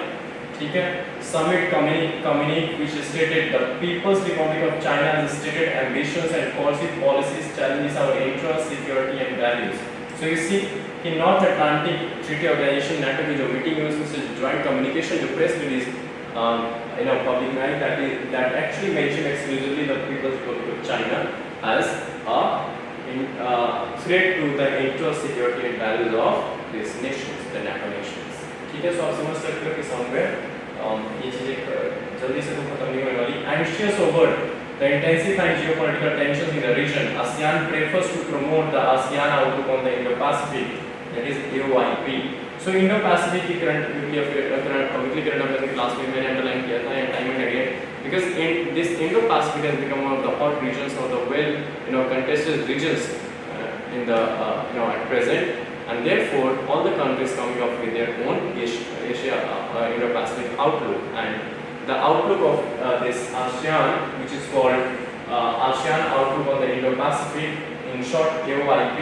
ठीक है? Summit communique which stated the People's Republic of China has stated ambitions and coercive policies challenges our interests, security and values. So you see कि North Atlantic Treaty Organization NATO की जो meeting है उसमें joint communication जो press release public night that actually mentioned exclusively the People's Republic of China as a threat to the interest, security and values of these nations, the NATO nations. ठीक है? So आप समझ सकते हो कि somewhere ये चीजें जल्दी से तो खत्म नहीं होने वाली. Anxious over the intensifying geopolitical tensions in the region, ASEAN prefers to promote the ASEAN outlook on the Indo-Pacific, that is AOIP. So Indo-Pacific की current weekly current affairs class में मैंने underline किया था time and again, because in this Indo-Pacific has become one of the hot regions or the contested regions in the at present, and therefore all the countries coming up with their own Asia Indo-Pacific outlook. And the outlook of this ASEAN, which is called ASEAN Outlook on the Indo-Pacific, in short AOIP,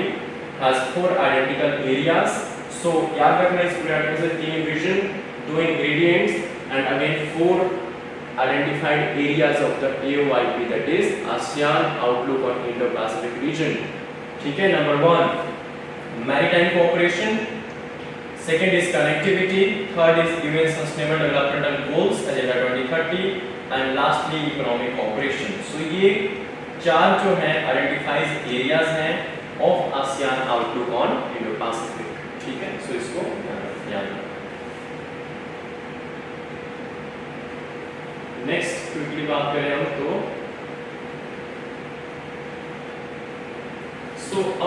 has 4 identical areas. So याद रखना इस पूरे article से 3 vision, 2 ingredients, and again 4 identified areas of the AOIP, that is ASEAN Outlook on Indo-Pacific region. ठीक है, number 1 maritime cooperation, second is connectivity, third is UN sustainable developmental goals agenda 2030, and lastly economic cooperation. So ये 4 जो हैं identified areas हैं of ASEAN Outlook on Indo-Pacific. ठीक है, so इसको याद रखना. नेक्स्ट क्विकली बात करें हम तो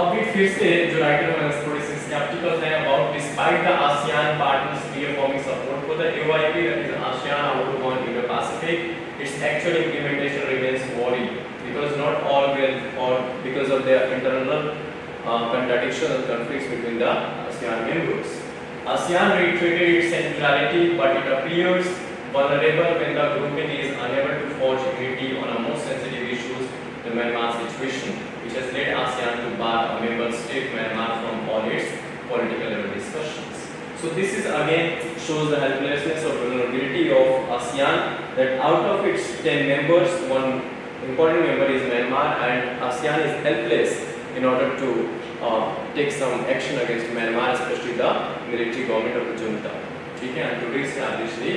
अभी फिर से जो राइटर है थोड़े से स्केप्टिकल है about despite the ASEAN partners reaffirming support for the AOIP, that is ASEAN Outlook on Indo-Pacific, its actual implementation remains worry because not all will, or because of their internal contradictions and conflicts between the ASEAN members. ASEAN reiterated its centrality, but it appears vulnerable when the grouping is unable to forge unity on a most sensitive issues, the Myanmar situation, which has led ASEAN to bar a member state Myanmar from all its political level discussions. So this is again shows the helplessness or vulnerability of ASEAN, that out of its 10 members, one important member is Myanmar, and ASEAN is helpless in order to take some action against Myanmar, especially the military government of the junta. ठीक है, and to re-establish the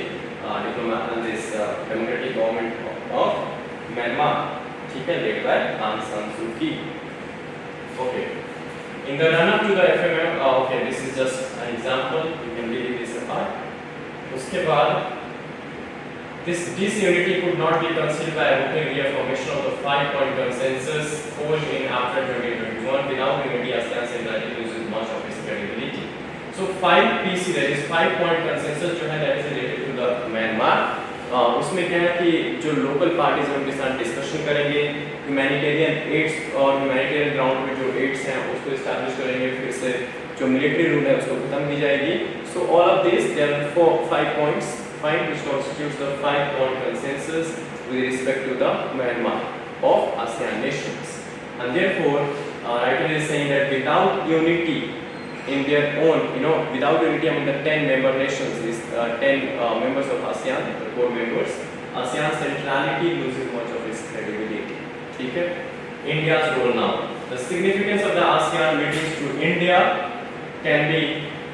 this democratic government of Myanmar, ठीक है, led by Aung San Suu Kyi. Okay. In the run-up to the FMM, okay, this is just an example. You can leave this apart. उसके बाद this disunity could not be concealed by evoking reaffirmation of the 5-point consensus forged in after 2021. Without unity, ASEAN centrality loses much of its credibility. So 5PC, that is 5-point consensus जो है that is related to the Myanmar. उसमें क्या है कि जो local parties हैं उनके साथ डिस्कशन करेंगे, ह्यूमैनिटेरियन एड्स और ह्यूमैनिटेरियन ग्राउंड पे जो एड्स हैं उसको एस्टैब्लिश करेंगे, फिर से जो मिलिट्री रूल है उसको खत्म की जाएगी. So all of this, there are 5 points, which constitutes the 5-point consensus with respect to the Myanmar of ASEAN nations. And therefore, writer is saying that without unity in their own, without unity among the 10 member nations, these 10 members of ASEAN, the core members, ASEAN's centrality loses much of its credibility. ठीक है? India's role now. The significance of the ASEAN meetings to India can be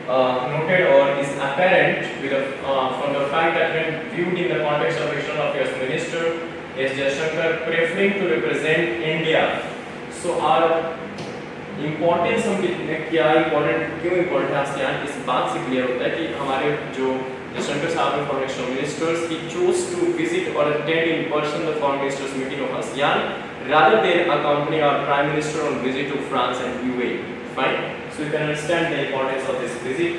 noted or is apparent from the fact that when viewed in the context of External Affairs Minister S. Jaishankar preferring to represent India. So our importance हम क्या important क्यों important है ASEAN, इस बात से clear होता है कि हमारे जो जयशंकर साहब हैं foreign exchange ministers, he chose to visit और attend in person the foreign ministers meeting of ASEAN rather than accompany our prime minister on visit to France and UAE. Fine, so you can understand the importance of this visit.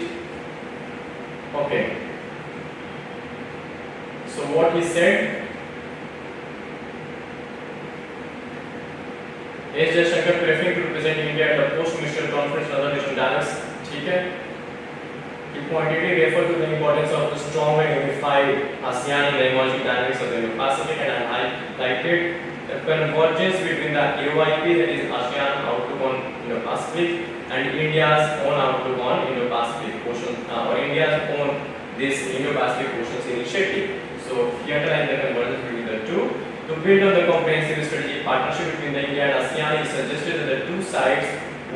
Okay, so what he said, S. Jaishankar preferring to represent India at the post-ministerial conference and other national dialogues. ठीक है? He pointedly referred to the importance of the strong and unified ASEAN in the emerging dynamics of the Indo-Pacific, and highlighted the convergence between the AOIP, that is ASEAN Outlook on Indo-Pacific, and India's own outlook on Indo-Pacific Ocean, or India's own this Indo-Pacific Oceans initiative. So he underlined the convergence between the two. To build on the comprehensive strategic partnership between the India and ASEAN, he suggested that the two sides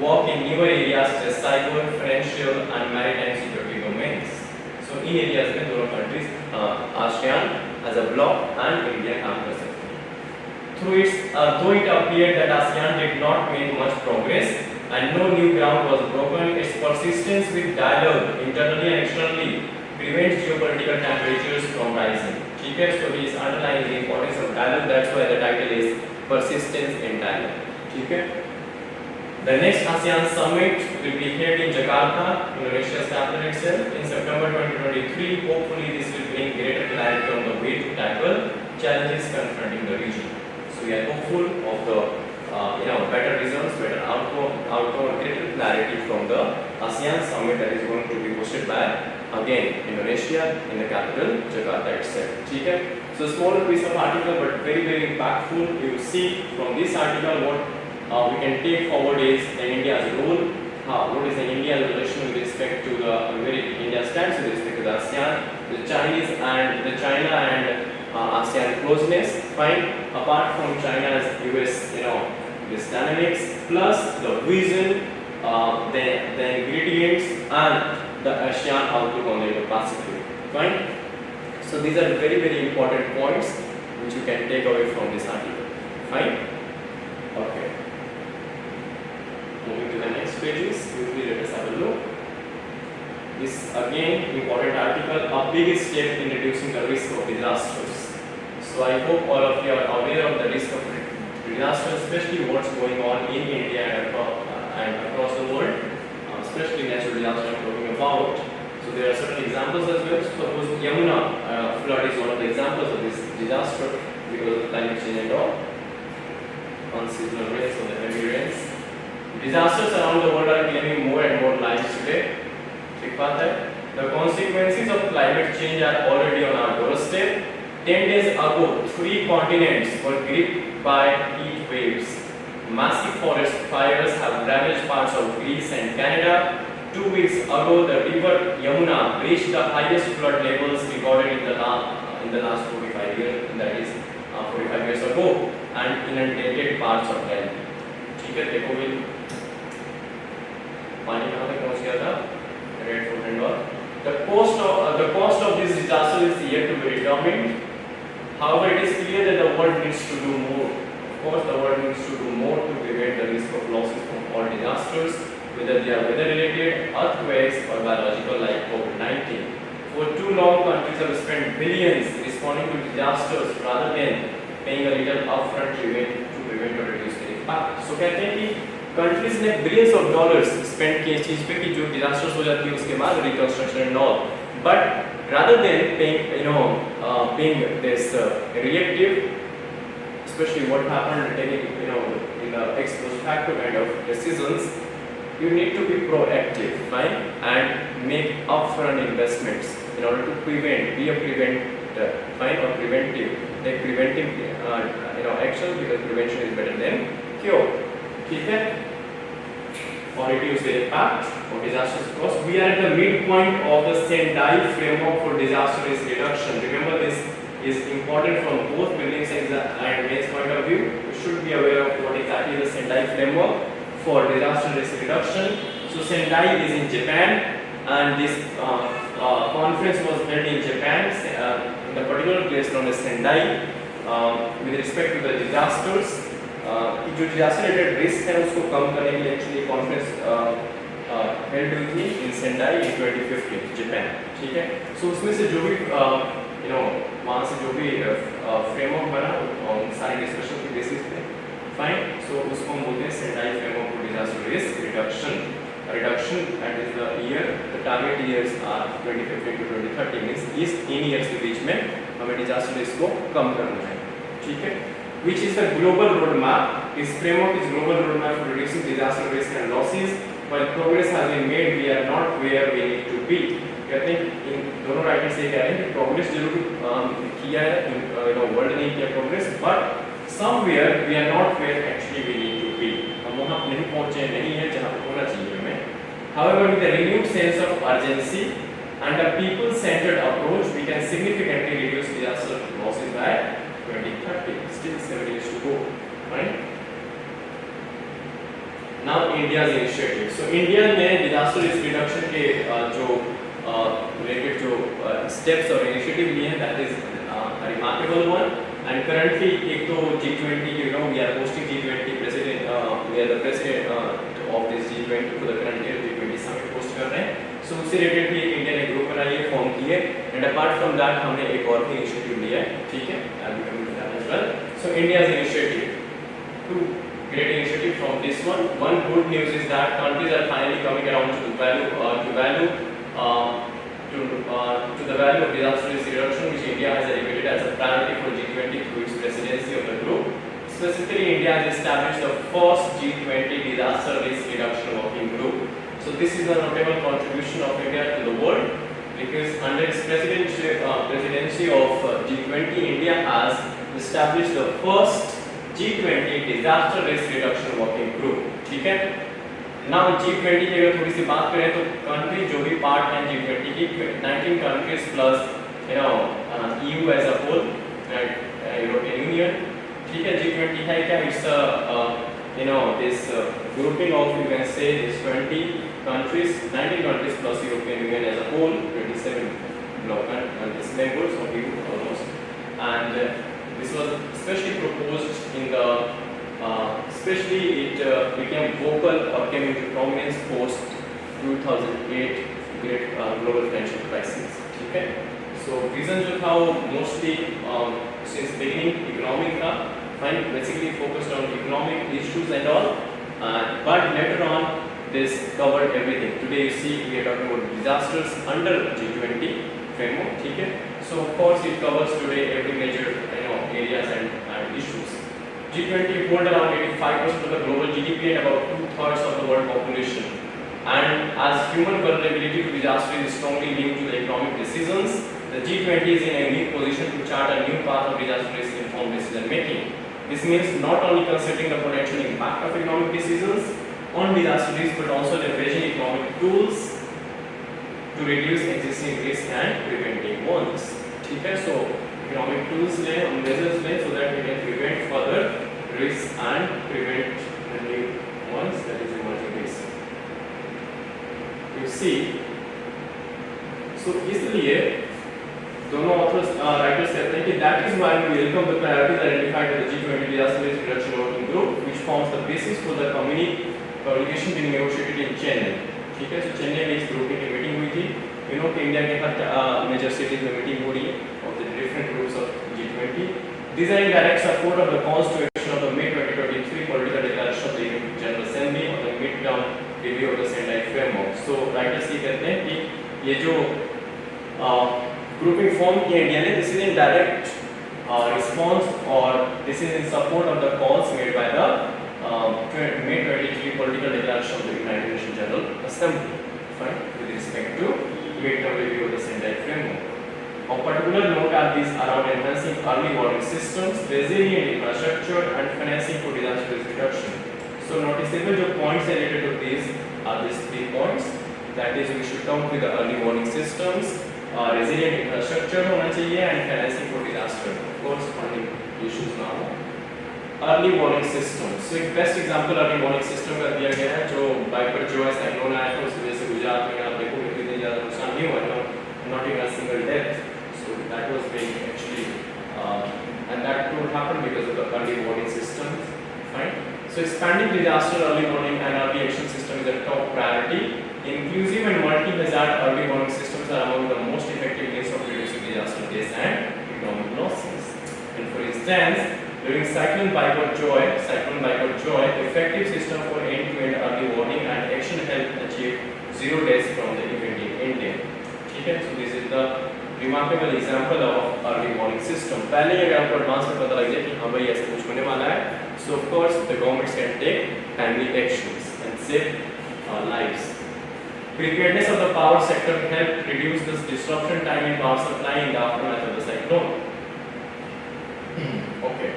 work in newer areas such as cyber, financial, and maritime security domains. So in areas में दोनों countries, ASEAN as a bloc and India काम कर सकते हैं. Though it appeared that ASEAN did not make much progress and no new ground was broken, its persistence with dialogue internally and externally prevents geopolitical temperatures from rising. ठीक है, so he is underlining the importance of dialogue. That's why the title is is persistence in dialogue. ठीक है? The next ASEAN summit will be held in Jakarta, Indonesia's capital itself, in September 2023. Hopefully, this will bring greater clarity on the way to tackle challenges confronting the region. So we are hopeful of the better results, better outcome, greater clarity from the ASEAN summit that is going to be hosted by again Indonesia in the capital Jakarta itself. ठीक है? So smaller piece of article but very impactful. You see from this article what we can take forward is the India's role. What is the India's relation with respect to the India stands with respect to the ASEAN, the China and ASEAN closeness. Fine. Apart from China's US, this dynamics plus the vision, the ingredients and the ASEAN outlook on the Indo-Pacific. Fine. So these are very important points which you can take away from this article. Fine. Okay. Moving to the next pages, quickly let us have a look. This again important article, a big step in reducing the risk of disasters. So I hope all of you are aware of the risk of disasters, especially what's going on in India and across the world, especially natural disasters I'm talking about. So there are certain examples as well. Suppose Yamuna flood is one of the examples of this disaster because of climate change and all. Unseasonal rains or the heavy rains. Disasters around the world are claiming more and more lives today. The consequences of climate change are already on our doorstep. 10 days ago, 3 continents were gripped by heat waves. Massive forest fires have ravaged parts of Greece and Canada. 2 weeks ago, the river Yamuna reached the highest flood levels recorded in the last 45 years. That is 45 years ago, and inundated parts of Delhi. ठीक है, देखो भी पानी कहाँ तक पहुँच गया था? Red Fort and all. The cost of this disaster is yet to be determined. However, it is clear that the world needs to do more. Of course, the world needs to do more to prevent the risk of losses from all disasters, whether they are weather-related, earthquakes, or biological like COVID-19. For too long, countries have spent billions responding to disasters rather than paying a little upfront payment to prevent or reduce the impact. So कहते हैं कि countries ने billions of dollars spend किए चीज पे कि जो disasters हो जाती है उसके बाद reconstruction and all. But rather than being this reactive, especially what happened, taking in the ex post facto kind of decisions, you need to be proactive, right, and make upfront investments in order to be a preventer, fine, or preventive. Take preventive action because prevention is better than cure. ठीक है? Or reduce the impact of disasters. Because we are at the midpoint of the Sendai framework for disaster risk reduction. Remember, this is important from both buildings and mains point of view. You should be aware of what exactly is the Sendai framework for disaster risk reduction. So Sendai is in Japan, and this conference was held in Japan in the particular place known as Sendai with respect to the disasters. जो disaster related risk है उसको कम करने के लिए actually conference held हुई थी इन Sendai इन 2015 Japan. ठीक है? सो उसमें से जो भी वहाँ से जो भी फ्रेमवर्क बना उन सारे डिस्कशन के बेसिस पे फाइन. सो उसको हम बोलते हैं Sendai framework for disaster risk reduction and is the year. The target years are 2015 to 2030 means इस 3 इयर्स के बीच में हमें डिजास्टर रिस्क को कम करना है. ठीक है? Which is the global roadmap. This framework is global roadmap for reducing disaster risk and losses. While progress has been made, we are not where we need to be. कहते हैं इन दोनों writers ये कह रहे हैं कि प्रोग्रेस जरूर किया है, वर्ल्ड ने किया progress, but somewhere we are not where actually we need to be. हम वहाँ नहीं पहुँचे नहीं है जहाँ पे होना चाहिए हमें. However, with a renewed sense of urgency and a people-centered approach, we can significantly reduce disaster losses by 2030. Still 7 years to go, right? Now India's initiative. So India ने disaster risk reduction के जो related जो steps और initiative लिए हैं, that is a remarkable one. And currently एक तो G20, we are hosting G20 president, we are the president of this G20 for the current year G20 summit host कर रहे हैं. So उससे related भी एक India ने group बनाई है, form की है. And apart from that हमने एक और भी initiative लिया है, ठीक है? So So India's initiative, two great initiative from this one. One good news is that countries are finally coming around to the value to the value of disaster risk reduction, which India has elevated as a priority for G20 through its presidency of the group. Specifically, India has established the first G20 disaster risk reduction working group. So this is a notable contribution of India to the world, because under its presidency of G20, India has established the first G20 disaster risk reduction working group. ठीक है? Now G20 की अगर थोड़ी सी बात करें तो country जो भी पार्ट हैं G20 की 19 countries plus EU as a whole and European Union. ठीक है? G20 है क्या? It's this grouping of, you can say, this 20 countries, 19 countries plus European Union as a whole, 27 bloc and this members of EU almost. And this was especially proposed in the, especially it became vocal or came into prominence post 2008 great global financial crisis. Okay, so reason जो था वो mostly since beginning economic था, fine, basically focused on economic issues and all, but later on this covered everything. Today you see we are talking about disasters under G20 framework. Okay, so of course it covers today every major areas and issues. G20 hold around 85% of the global GDP and about 2/3 of the world population. And as human vulnerability to disaster is strongly linked to the economic decisions, the G20 is in a unique position to chart a new path of disaster risk informed decision making. This means not only considering the potential impact of economic decisions on disaster risk, but also leveraging economic tools to reduce existing risk and preventing ones. ठीक है? So economic tools ले, measures ले, so that we can prevent further risks and prevent the new ones, that is emerging risk. You see, so इसलिए दोनों authors writers कहते हैं कि that is why we welcome the priorities identified by the G20 disaster risk reduction working group, which forms the basis for the communication being negotiated in Chennai. ठीक है? So Chennai में इस group की meeting हुई थी. You know कि India के हर major cities में मीटिंग हो रही है of the different groups of G20. These are in direct support of the calls to action of the May 2023 political declaration of the General Assembly of the mid-term review of the Sendai framework. So writers ये कहते हैं कि ये जो grouping form की India ने, this is in direct response or this is in support of the calls made by the May 23 political declaration of the United Nations General Assembly, fine, with respect to mid-term review of the Sendai framework. Of particular note are these around enhancing early warning systems, resilient infrastructure, and financing for disaster risk reduction. So noticeable जो points related to these are these 3 points. That is, we should come with the early warning systems, resilient infrastructure होना चाहिए, and financing for disaster. Of course, funding issues now. Early warning systems. So एक best example early warning system का दिया गया है, जो wiper जो है साइक्लोन आया था उसकी वजह से गुजरात में आप देखो कितनी ज़्यादा नुकसान नहीं हुआ, not even a single death. So that was being actually, and that could happen because of the early warning systems. Fine. So expanding disaster early warning and early action system is a top priority. Inclusive and multi-hazard early warning systems are among the most effective means of reducing disaster deaths and economic losses. And for instance, during Cyclone Joy, effective system for end-to-end early warning and action helped achieve 0 deaths from the event in India. Okay, so this is the remarkable example of early warning system. पहले अगर आपको advance में पता लग जाए कि हाँ भाई ऐसा कुछ होने वाला है, so of course the governments can take timely actions and save lives. Preparedness of the power sector helped reduce this disruption time in power supply in the aftermath of the cyclone. Okay.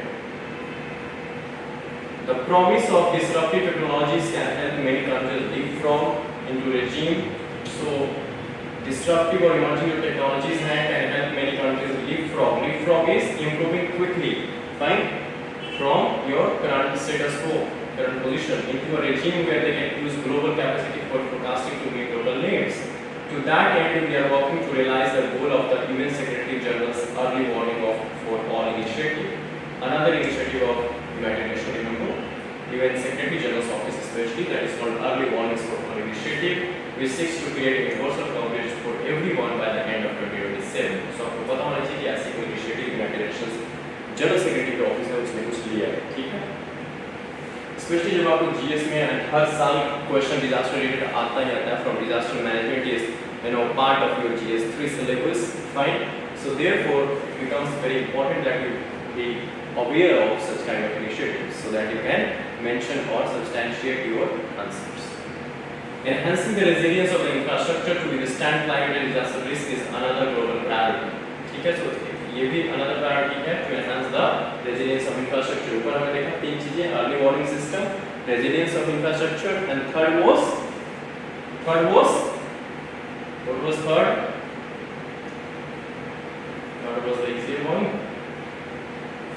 The promise of disruptive technologies can help many countries leapfrog into regime. So disruptive or emerging technologies can help many countries leapfrog. Leapfrog is improving quickly, fine, from your current status quo, current position, into a regime where they can use global capacity for forecasting to meet global needs. To that end, we are working to realize the goal of the UN Secretary General's early warning for all initiative. Another initiative of United Nations, remember, UN Secretary General's office especially, that is called Early Warnings for All initiative, which seeks to create universal coverage for everyone by the end of 2027. So आपको पता होना चाहिए कि ऐसी कोई initiative United Nations General Secretary के office है उसमें स्पेशली जब आपको जीएस में हर साल क्वेश्चन डिजास्टर रिलेटेड आता ही आता है from disaster management is part of your GS 3 syllabus, fine. So therefore it becomes very important that you be aware of such kind of initiatives so that you can mention or substantiate your answers. Enhancing the resilience of the infrastructure to withstand climate and disaster risk is another global priority. ठीक है, so ये भी another priority है to enhance the resilience of infrastructure. ऊपर हमने देखा तीन चीजें, early warning system, resilience of infrastructure, and third was what was third? Third was the easy one,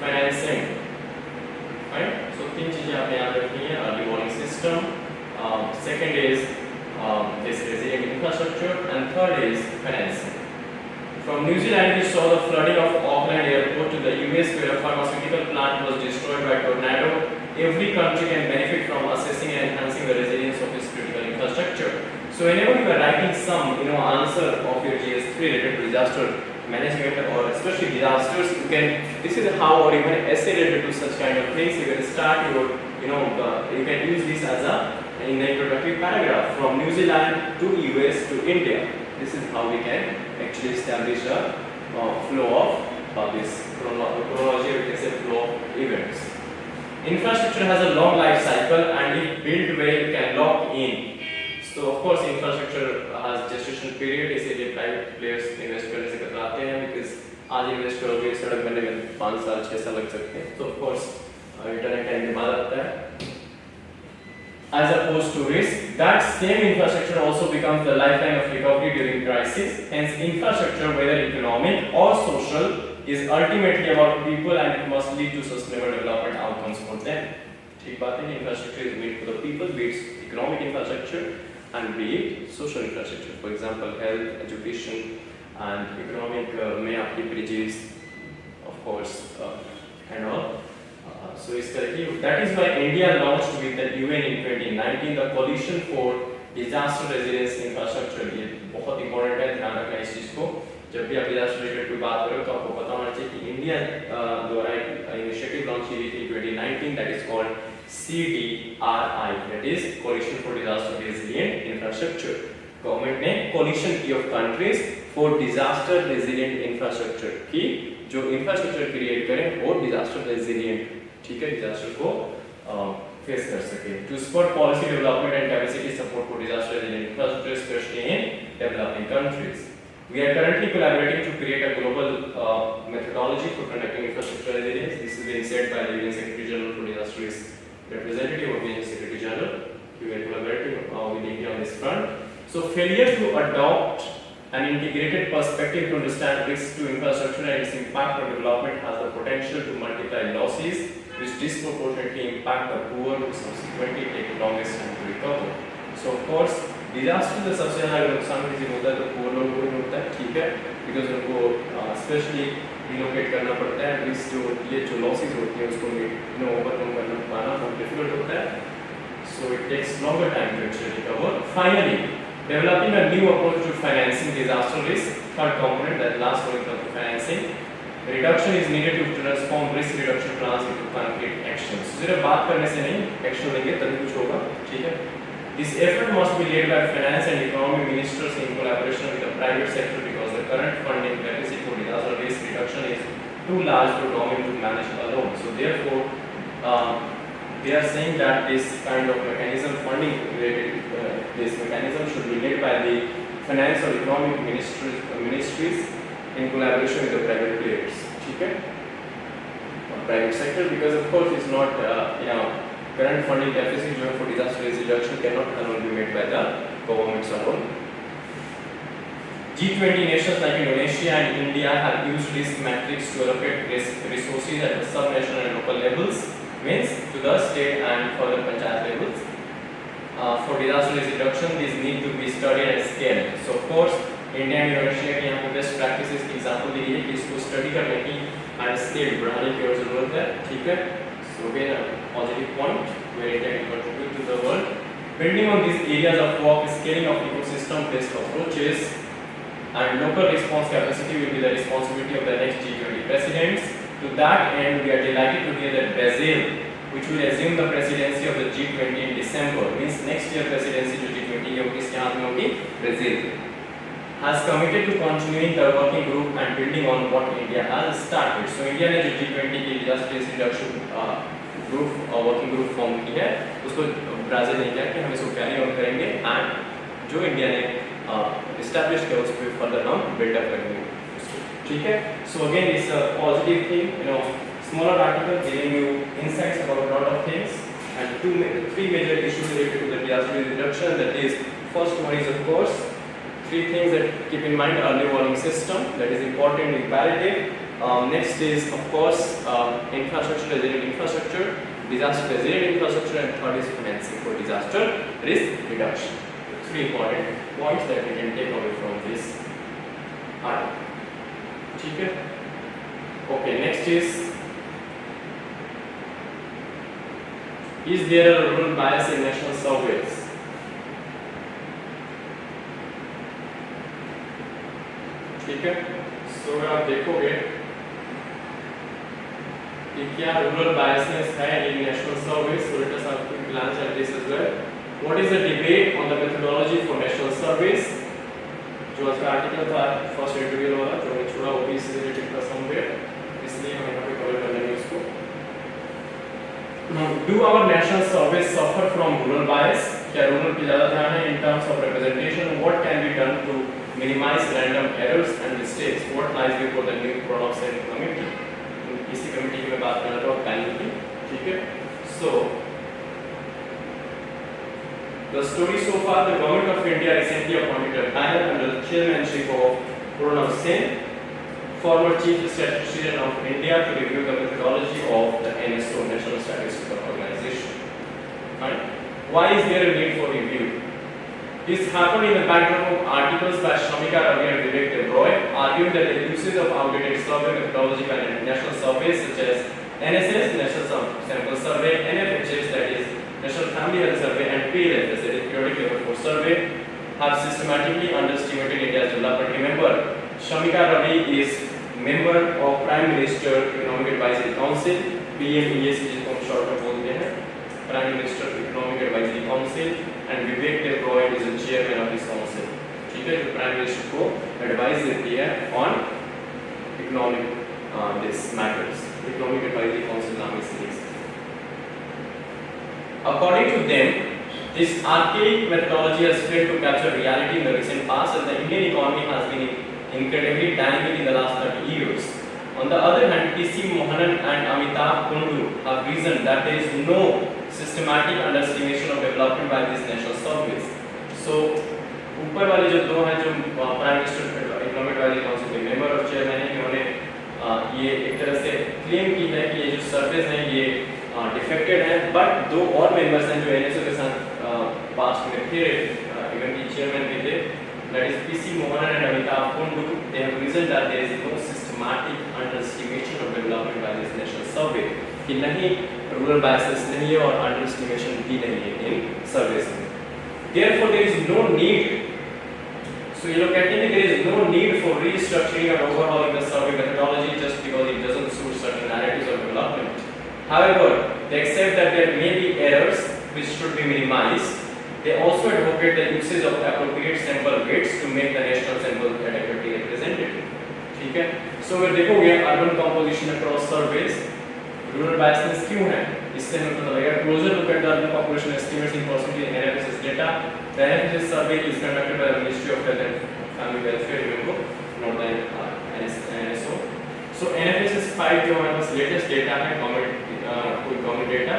financing. Right? So तीन चीजें आपने याद रखनी है, early warning system, second is this resilient infrastructure, and third is financing. From New Zealand we saw the flooding of Auckland airport to the US where a pharmaceutical plant was destroyed by tornado. Every country can benefit from assessing and enhancing the resilience of its critical infrastructure. So whenever you are writing some answer of your GS3 related to disaster management or especially disasters, you can, this is how, or even essay related to such kind of things, you can start your you can use this as a in the introductory paragraph. From New Zealand to US to India, this is how we can actually establish a flow of this chronology, or we can say flow of events. Infrastructure has a long life cycle and if built well can lock in. So of course infrastructure has gestation period, इसीलिए private players invest करने से कतराते हैं because आज invest करोगे सड़क बनने में 5 साल 6 साल लग सकते हैं. So of course internet time के बाद आता है. As opposed to risk, that same infrastructure also becomes the lifeline of recovery during crisis. Hence, infrastructure, whether economic or social, is ultimately about people and it must lead to sustainable development outcomes for them. ठीक बात है कि infrastructure is made for the people, be it economic infrastructure and be it social infrastructure. For example, health, education, and economic में आपकी bridges, of course, and all. So is correctly. That is why India launched with the UN in 2019 the Coalition for Disaster Resilience Infrastructure. ये बहुत important है, ध्यान रखना इस चीज को. जब भी आप disaster related की बात करो तो आपको पता होना चाहिए कि इंडिया द्वारा एक initiative launch की गई थी 2019 that is called CDRI, that is Coalition for Disaster Resilient Infrastructure. Government ने coalition की of countries for disaster resilient infrastructure की जो infrastructure create करें और disaster resilient, ठीक है, disaster को फेस कर सके. To support policy development and capacity support for disaster resilient infrastructure, especially in developing countries. We are currently collaborating to create a global methodology for conducting infrastructure resilience. This is being said by the UN Secretary General for Disaster Risk representative of the UN Secretary General. We are collaborating with India on this front. So failure to adopt an integrated perspective to understand risks to infrastructure and its impact on development has the potential to multiply losses which disproportionately impact the poor who subsequently take longest time to recover. So of course, disaster से सबसे ज़्यादा नुकसान किसी को होता है तो poor लोगों को ही होता है, ठीक है, because उनको especially relocate करना पड़ता है, risk जो होती है, जो losses होती है उसको overcome करना पाना बहुत difficult होता है. So it takes longer time to actually recover. Finally, developing a new approach to financing disaster risk, third component, that last one comes to financing. Reduction is needed to transform risk reduction plans into concrete actions. सिर्फ बात करने से नहीं, action लेंगे तभी कुछ होगा, ठीक है? This effort must be led by finance and economy ministers in collaboration with the private sector because the current funding deficit for disaster risk reduction is too large for government to manage alone. So therefore, they are saying that this kind of mechanism, funding related, this mechanism should be led by the finance or economic ministries in collaboration with the private players, ठीक है? Private sector, because of course it's not, current funding deficit for disaster risk reduction cannot alone be made by the governments alone. G20 nations like Indonesia and India have used risk metrics to allocate resources at the sub-national and local levels, means to the state and further panchayat levels. For disaster risk reduction, these need to be studied and scaled. So of course, India and Indonesia की यहाँ पे best practices की example दी गई है कि इसको study करने की and scale बढ़ाने की और ज़रूरत है, ठीक है? So again, a positive point where India can contribute to the world. Building on these areas of work, scaling of ecosystem-based approaches and local response capacity will be the responsibility of the next G20 presidents. To that end, we are delighted to hear that Brazil which will assume the presidency of the G20 in December, means next year presidency जो G20 है वो किसके हाथ में होगी? Brazil. Has committed to continuing the working group and building on what India has started. So India ने जो G20 की disaster risk reduction group working group form की है, उसको ब्राजील ने क्या कि हम इसको कैरी ऑन करेंगे and जो इंडिया ने establish किया उसको further हम build up करेंगे. ठीक है? So again it's a positive thing, you know, smaller article giving you insights about a lot of things and three major issues related to the disaster risk reduction. That is, first one is of course three things that keep in mind: early warning system, that is important, imperative. Next is of course infrastructure, resilient infrastructure, disaster resilient infrastructure, and third is financing for disaster risk reduction. Three important points that we can take away from this article. ठीक है? Okay, next is there a rural bias in national surveys? ठीक है? So अगर आप देखोगे कि क्या rural biasness है in national surveys, so let us have a glance at this as well. What is the debate on the methodology for national surveys? जो आज का आर्टिकल था फर्स्ट एडिटोरियल वाला, जो मैंने छोड़ा OPSC से रिलेटेड था समवेयर, इसलिए हम यहाँ पे कवर कर लेंगे उसको. Now, do our national surveys suffer from rural bias? क्या rural पे ज़्यादा ध्यान है in terms of representation? What can be done to minimize random errors and mistakes? What lies before the new products and committee? इसी committee की मैं बात कर रहा हूँ पैनल की. ठीक है? So the story so far: the government of India recently appointed a panel under the chairmanship of Pranav Singh, former chief statistician of India, to review the methodology of the NSO, National Statistical Organization. Right? Why is there a need for review? This happened in the background of articles by Shamika Ravi and Vivek Debroy, arguing that the usage of outdated survey methodology by national surveys such as NSS, National Sample Survey, NFHS, that is National Family Health Survey, and PLFS, that is Periodic Level Force Survey, have systematically underestimated India's development. Remember, Shamika Ravi is member of Prime Minister Economic Advisory Council, PMES जिसको हम short में बोलते हैं, Prime Minister Economic Advisory Council, and Vivek Debroy is the chairman of this council. ठीक है? जो Prime Minister को advice देती है on economic this matters. Economic Advisory Council नाम इसलिए. According to them, this archaic methodology has failed to capture reality in the recent past, and the Indian economy has been incredibly dynamic in the last 30 years. On the other hand, P.C. Mohanan and Amitabh Kundu have reasoned that there is no systematic underestimation of development by these national surveys. So, ऊपर वाले जो दो हैं जो prime minister economic advisory council के member और chairman हैं, इन्होंने ये एक तरह से क्लेम की है कि ये जो सर्वेज हैं ये डिफेक्टेड हैं, बट दो और मेंबर्स हैं जो एनएसओ के साथ पास्ट में थे, इवन की चेयरमैन भी थे, that is P.C. Mohanan and Amitabh Kundu. They have reasoned that there is no systematic underestimation of development by this national survey. कि नहीं rural biases नहीं है और underestimation भी नहीं है in surveys में. Therefore, there is no need. So you look at it, there is no need for restructuring or overhauling the survey methodology just because it doesn't suit certain narratives of development. However, they accept that there may be errors which should be minimized. They also advocate the usage of appropriate sample weights to make the national sample adequately representative. ठीक है? So अगर देखोगे urban composition across surveys, rural biasness क्यों है? इससे हमें पता लगेगा. Closer look at the urban population estimates in percentage NFSS data. The NFSS survey is conducted by the Ministry of Health and Family Welfare, remember, not the NSO. So NFSS 5 जो हमारे पास latest data है, government data.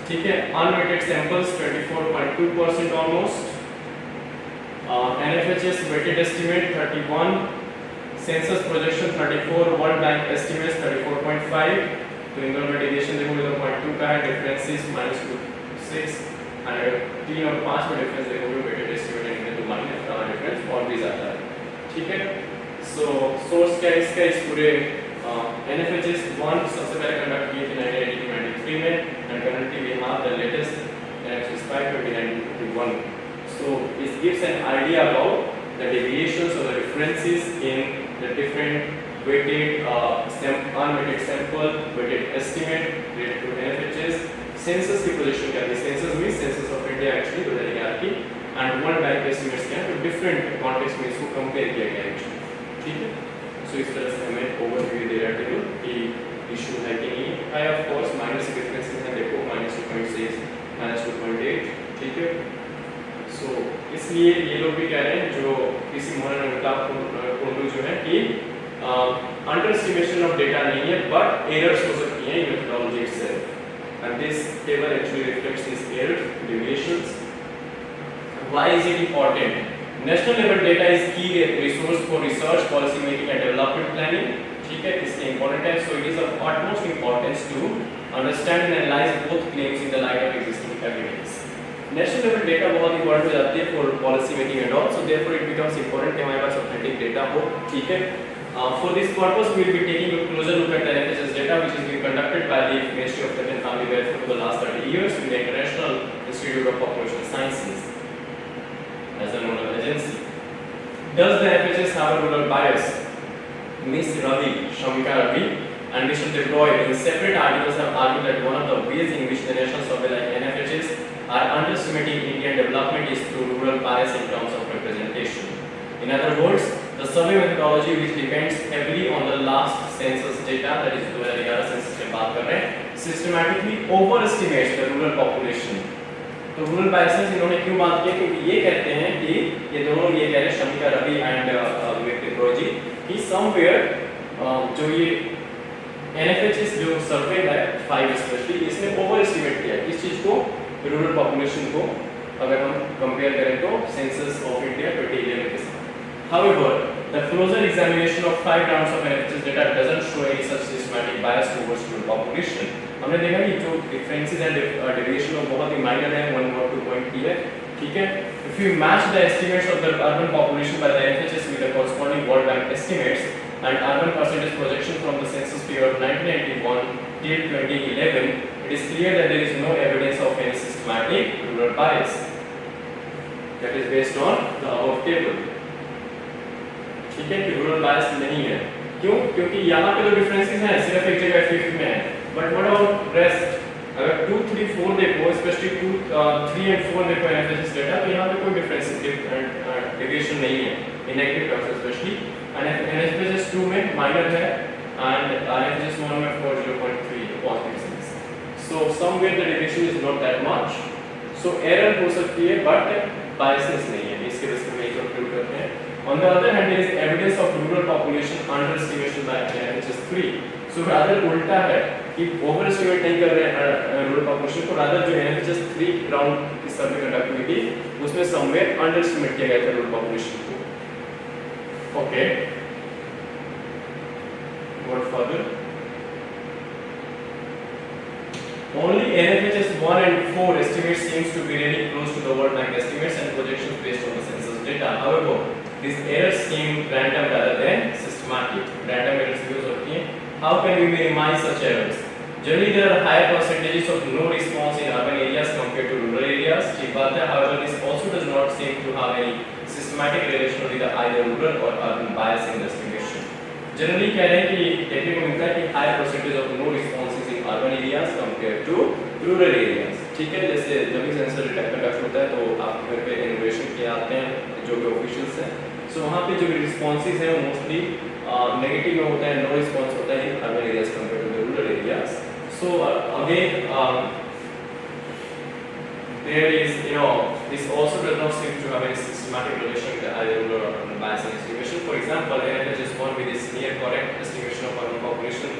ठीक है? Unweighted samples 24.2% almost. NFHS weighted estimate 31, census projection 34, World Bank estimates 34.5. तो इनमें deviation देखोगे तो 0.2 का है, डिफरेंसेस -6, और 3 और 5 में डिफरेंस देखोगे weighted estimate इनमें तो माइनस का डिफरेंस और भी ज़्यादा है. ठीक है? So source क्या इसका इस पूरे NFHS 1 सबसे पहले कंडक्ट किए थे 1993 में, and currently we have the latest NFHS 5 2021. So it gives an idea about the deviations or the differences in the different weighted unweighted sample, weighted estimate related to NFHS, census की projection करनी है। Census means census of India actually 2011 की, and world bank estimates क्या है, तो different context में इसको compare किया गया एक्चुअली, ठीक है। सो इस तरह से हमें ओवरव्यू दे रहा है कि इशू है कि नहीं है। ऑफ कोर्स माइनर से डिफरेंसेस हैं, देखो -2.6 -2.8, ठीक है। सो इसलिए ये लोग भी कह रहे हैं जो किसी मोहन कोंडू जो है कि अंडर एस्टिमेशन ऑफ डेटा नहीं है बट एरर्स हो सकती हैं in methodology itself, and this table actually reflects these errors, deviations. Why is it important? National level data is key resource for research, policy making and development planning. ठीक है, इसलिए important है. So it is of utmost importance to understand and analyze both claims in the light of existing evidence. National level data बहुत important हो जाती है for policy making and all. So therefore it becomes important कि हमारे पास authentic data हो, ठीक है. For this purpose, we will be taking a closer look at the NFHS data, which is being conducted by the Ministry of Health and Family Welfare for the last 30 years in the International Institute of Population Sciences as a nodal agency. Does the NFHS have a rural bias? Ms. Ravi, Shamika Ravi, and Mr. Debroy in separate articles have argued that one of the ways in which the national survey like NFHS are underestimating Indian development is through rural bias in terms of representation. In other words, the survey methodology which depends heavily on the last census data, that is 2011 census की बात कर रहे हैं, systematically overestimates the rural population. तो rural biases इन्होंने क्यों बात की? क्योंकि ये कहते हैं कि ये दोनों ये कह रहे हैं शमिका रवि एंड विक्टर जी कि somewhere जो ये NFHS जो सर्वे है 5 स्पेशली इसने ओवरएस्टिमेट किया किस चीज को, रूरल पॉपुलेशन को, अगर हम कंपेयर करें तो सेंसस ऑफ इंडिया 2011 के साथ. However, the closer examination of 5 rounds of NFHS data doesn't show any such systematic bias towards rural population. हमने देखा कि जो differences and deviation वो बहुत ही minor है, 1 or 2 point की है, ठीक है. If you match the estimates of the urban population by the NFHS with the corresponding World Bank estimates and urban percentage projection from the census period 1991 till 2011, it is clear that there is no evidence of any systematic rural bias. That is based on the above table. ठीक है, कि rural बायस नहीं है. क्यों? क्योंकि यहाँ पे जो डिफरेंसेस हैं सिर्फ एक जगह 5 में है, बट व्हाट अबाउट रेस्ट? अगर 2, 3, 4 देखो, स्पेशली 2, 3 and 4 देखो एनालिसिस डेटा, तो यहाँ पे कोई डिफरेंस डेविएशन नहीं है in negative terms specially. And analysis 2 में माइनर है एंड एनालिसिस 1 में 0.3 positive sense. So somewhere the deviation is not that much. So error हो सकती है बट बायसनेस नहीं है. इसके वजह से हम ये कंक्लूड करते हैं. On the other hand, there is evidence of rural population underestimation by NFHS 3. So rather उल्टा है कि overestimate नहीं कर रहे हैं rural population को, rather जो NFHS 3 round की सर्वे कंडक्ट हुई थी उसमें somewhere underestimate किया गया था rural population को. Okay. What further? Only NFHS 1 and 4 estimates seems to be really close to the World Bank estimates and projections based on the census data. However, these errors seem random rather than systematic. Random errors use होती हैं. How can we minimize such errors? Generally, there are higher percentages of no response in urban areas compared to rural areas. ठीक बात है. However, this also does not seem to have any systematic relation with either rural or urban bias in the estimation. Generally, कह रहे हैं कि देखने को मिलता है कि higher percentage of no responses in urban areas compared to rural areas. ठीक है, जैसे जब भी सेंसर कंडक्ट होता है तो आपके घर पे इनोवेशन के आते हैं जो भी ऑफिशियल्स हैं. सो वहाँ पे जो रिस्पॉन्सेज हैं वो मोस्टली नेगेटिव में होता है, नो रिस्पॉन्स होता है in urban areas compare to the rural areas. So again there is, this also does not seem to have any systematic relation with either rural or urban bias in estimation. For example, NFHS 1 with its near correct estimation of urban population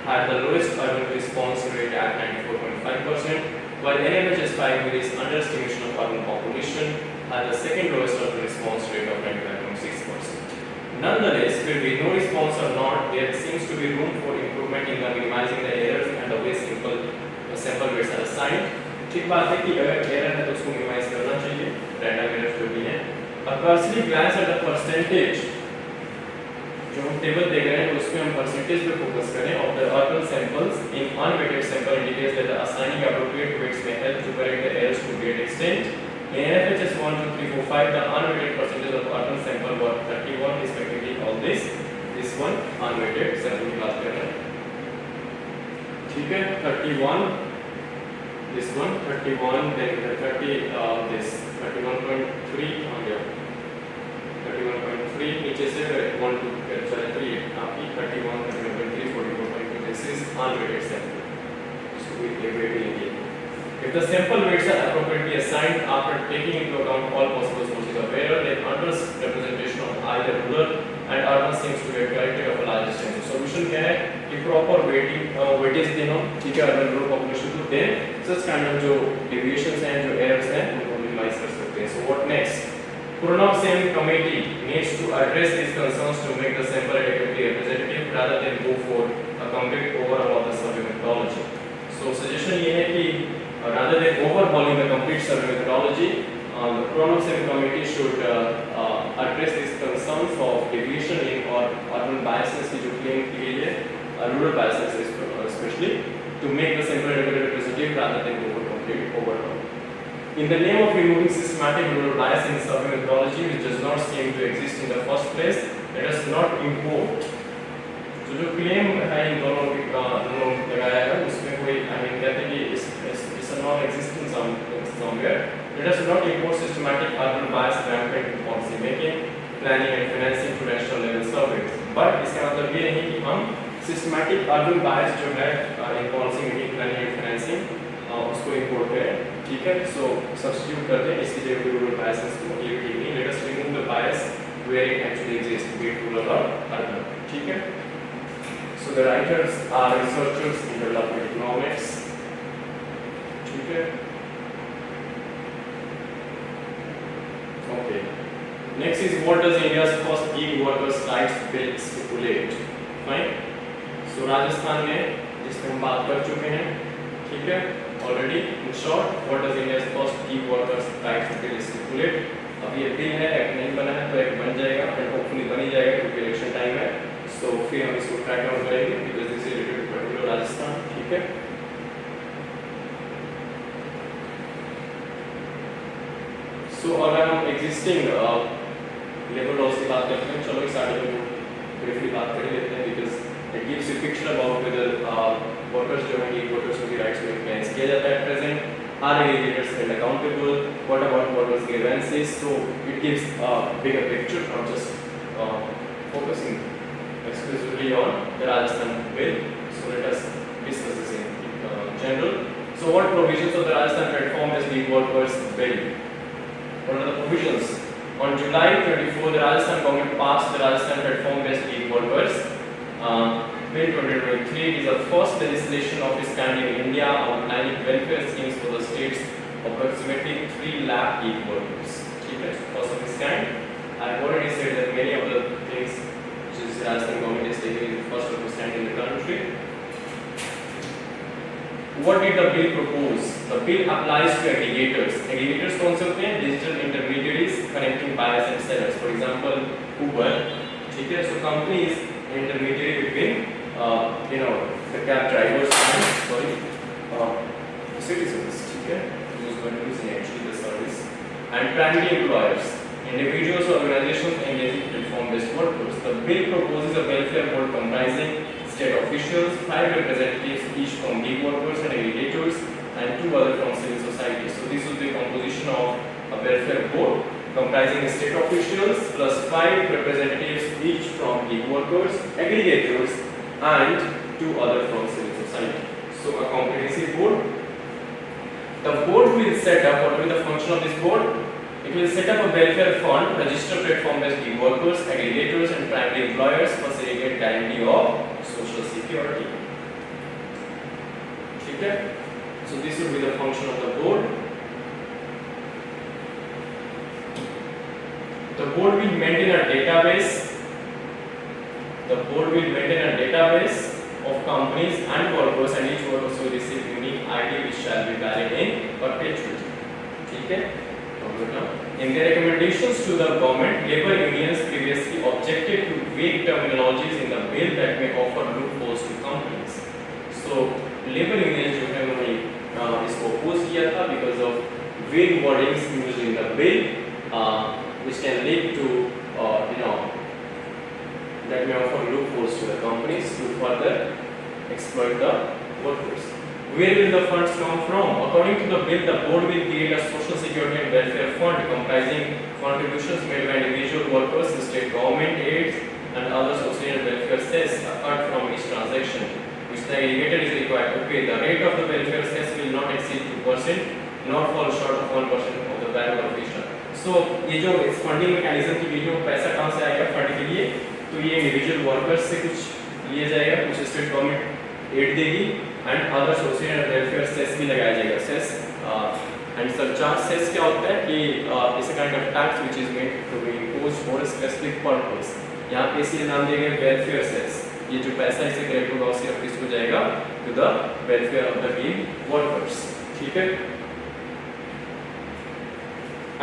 had the lowest urban response rate at 94.5%, while NFHS 5 with its underestimation of urban population had the second lowest urban response rate of 95.6%. Nonetheless, where we no response or not, there seems to be room for improvement in the minimizing the errors and the way sample weights are assigned. ठीक बात है कि अगर error है तो उसको minimise करना चाहिए, रैंडम एरर जो भी है. और cursory glance at the percentage जो हम टेबल देख रहे हैं उसमें हम परसेंटेज पे फोकस करें of the urban samples in unweighted sample indicates that assigning appropriate weights may help to correct the errors to great extent. In NFHS 1, 2, 3, 4, 5 the unweighted percentage of urban sample were 31 respectively. All this one unweighted sample की बात कर रहे हैं. ठीक है, 31 this one 31, then 30, this 31.3 on your 31.3 नीचे से 1 to 3 आपकी 31, 31.3, 44.2. This is unweighted sample. So we weight it. If the sample weights are appropriately assigned after taking into account all possible sources of error, then Hunter's representation of either rural and urban seems to be a character of a large extent. So solution क्या है कि proper weightage देना, ठीक है, urban rural population को दें, such kind of जो deviations हैं, जो errors हैं, उनको minimize कर सकते हैं. So what next? Pronouncing committee needs to address these concerns to make the sample adequately representative rather than go for a complete overhaul of the survey methodology. So suggestion ये है कि rather than overhauling the complete survey methodology, the pronouncing committee should address these concerns of deviation in or urban biases की जो claim की गई है, rural biases especially, to make the sample adequately representative rather than go for complete overhaul. In the name of removing systematic rural bias in survey methodology, which does not seem to exist in the first place, let us not import. So जो claim है इन दोनों लगाया है, उसमें कोई कहते हैं कि it's a non-existent somewhere. Let us not import systematic urban bias rampant in policy making, planning and financing to national level surveys. But इसका मतलब ये नहीं कि हम systematic urban bias जो है in policy making, planning and financing उसको import करें, ठीक है? So substitute कर दें इसकी जगह पे rural biases को ये ठीक नहीं. Let us remove the bias where it actually exists, be it rural or urban, ठीक है? So the writers are researchers in development economics, ठीक है? Okay. Next is what does India's first gig workers' rights bill stipulate? Fine. So Rajasthan में जिसमें हम बात कर चुके हैं, ठीक है? Already in short, what does India's first gig workers' rights bill stipulate? अब ये बिल है, एक्ट नहीं बना है तो एक्ट बन जाएगा, and hopefully बन ही जाएगा क्योंकि इलेक्शन टाइम है. So फिर हम इसको ट्रैक डाउन करेंगे because this is related to particular Rajasthan, ठीक है? So अगर हम existing labor laws की बात करते हैं, चलो इस आर्टिकल को briefly बात कर लेते हैं because it gives you picture about whether workers जो हैं gig workers उनकी rights को influence किया जाता है at present, are aggregators held accountable, what about workers' grievances? So it gives a bigger picture, not just focusing exclusively on the Rajasthan bill. So let us discuss this in general. So what provisions of the Rajasthan platform as gig workers bill? What are the provisions? On July 24, the Rajasthan government passed the Rajasthan platform-based gig workers Bill 2023. It is the first legislation of its kind in India outlining welfare schemes for the state's approximately 3 lakh gig workers. First of its kind. I have already said that many of the things which is Rajasthan government is taking is first of its kind in the country. What did the bill propose? The bill applies to aggregators. Aggregators कौन से होते हैं? Digital intermediaries connecting buyers and sellers. For example, Uber. ठीक है? So companies intermediary between the cab drivers and citizens. ठीक है? Those who are using actually the service and primary employers. Individuals or organizations engaging platform-based workers. The bill proposes a welfare board comprising state officials, 5 representatives each from gig workers and aggregators, and 2 other from civil society. So this will be a composition of a welfare board comprising state officials plus 5 representatives each from gig workers, aggregators, and 2 other from civil society. So a comprehensive board. The board will set up, what will be the function of this board? It will set up a welfare fund, register platform-based gig workers, aggregators, and primary employers, facilitate guarantee of social security. Okay? So this will be the function of the board. The board will maintain a database. The board will maintain a database of companies and workers, and each worker will receive unique ID which shall be valid in perpetuity. Okay? In their recommendations to the government, labor unions previously objected to vague terminologies in the bill that may offer loopholes to companies. So, labor unions जो है उन्होंने इसको oppose किया था because of vague wordings used in the bill, which can lead to that may offer loopholes to the companies to further exploit the workers. Where will the funds come from? According to the bill, the board will create a social security and welfare fund comprising contributions made by individual workers, state government aids, and other social and welfare cess apart from each transaction, which the aggregator is required to pay. The rate of the welfare cess will not exceed 2%, not fall short of 1% of the value of each. So ये जो इस funding mechanism के लिए जो पैसा कहाँ से आएगा फंड के लिए, तो ये इंडिविजुअल वर्कर्स से कुछ लिया जाएगा, कुछ स्टेट गवर्नमेंट एड देगी and other social and welfare cess भी लगाया जाएगा. Cess and surcharge. सेस क्या होता है कि it's a kind of tax which is made to be imposed for a specific purpose. यहाँ पे इसलिए नाम दिया गया वेलफेयर सेस. ये जो पैसा इसे कलेक्ट होगा सिर्फ किसको जाएगा? To the welfare of the gig workers. ठीक है.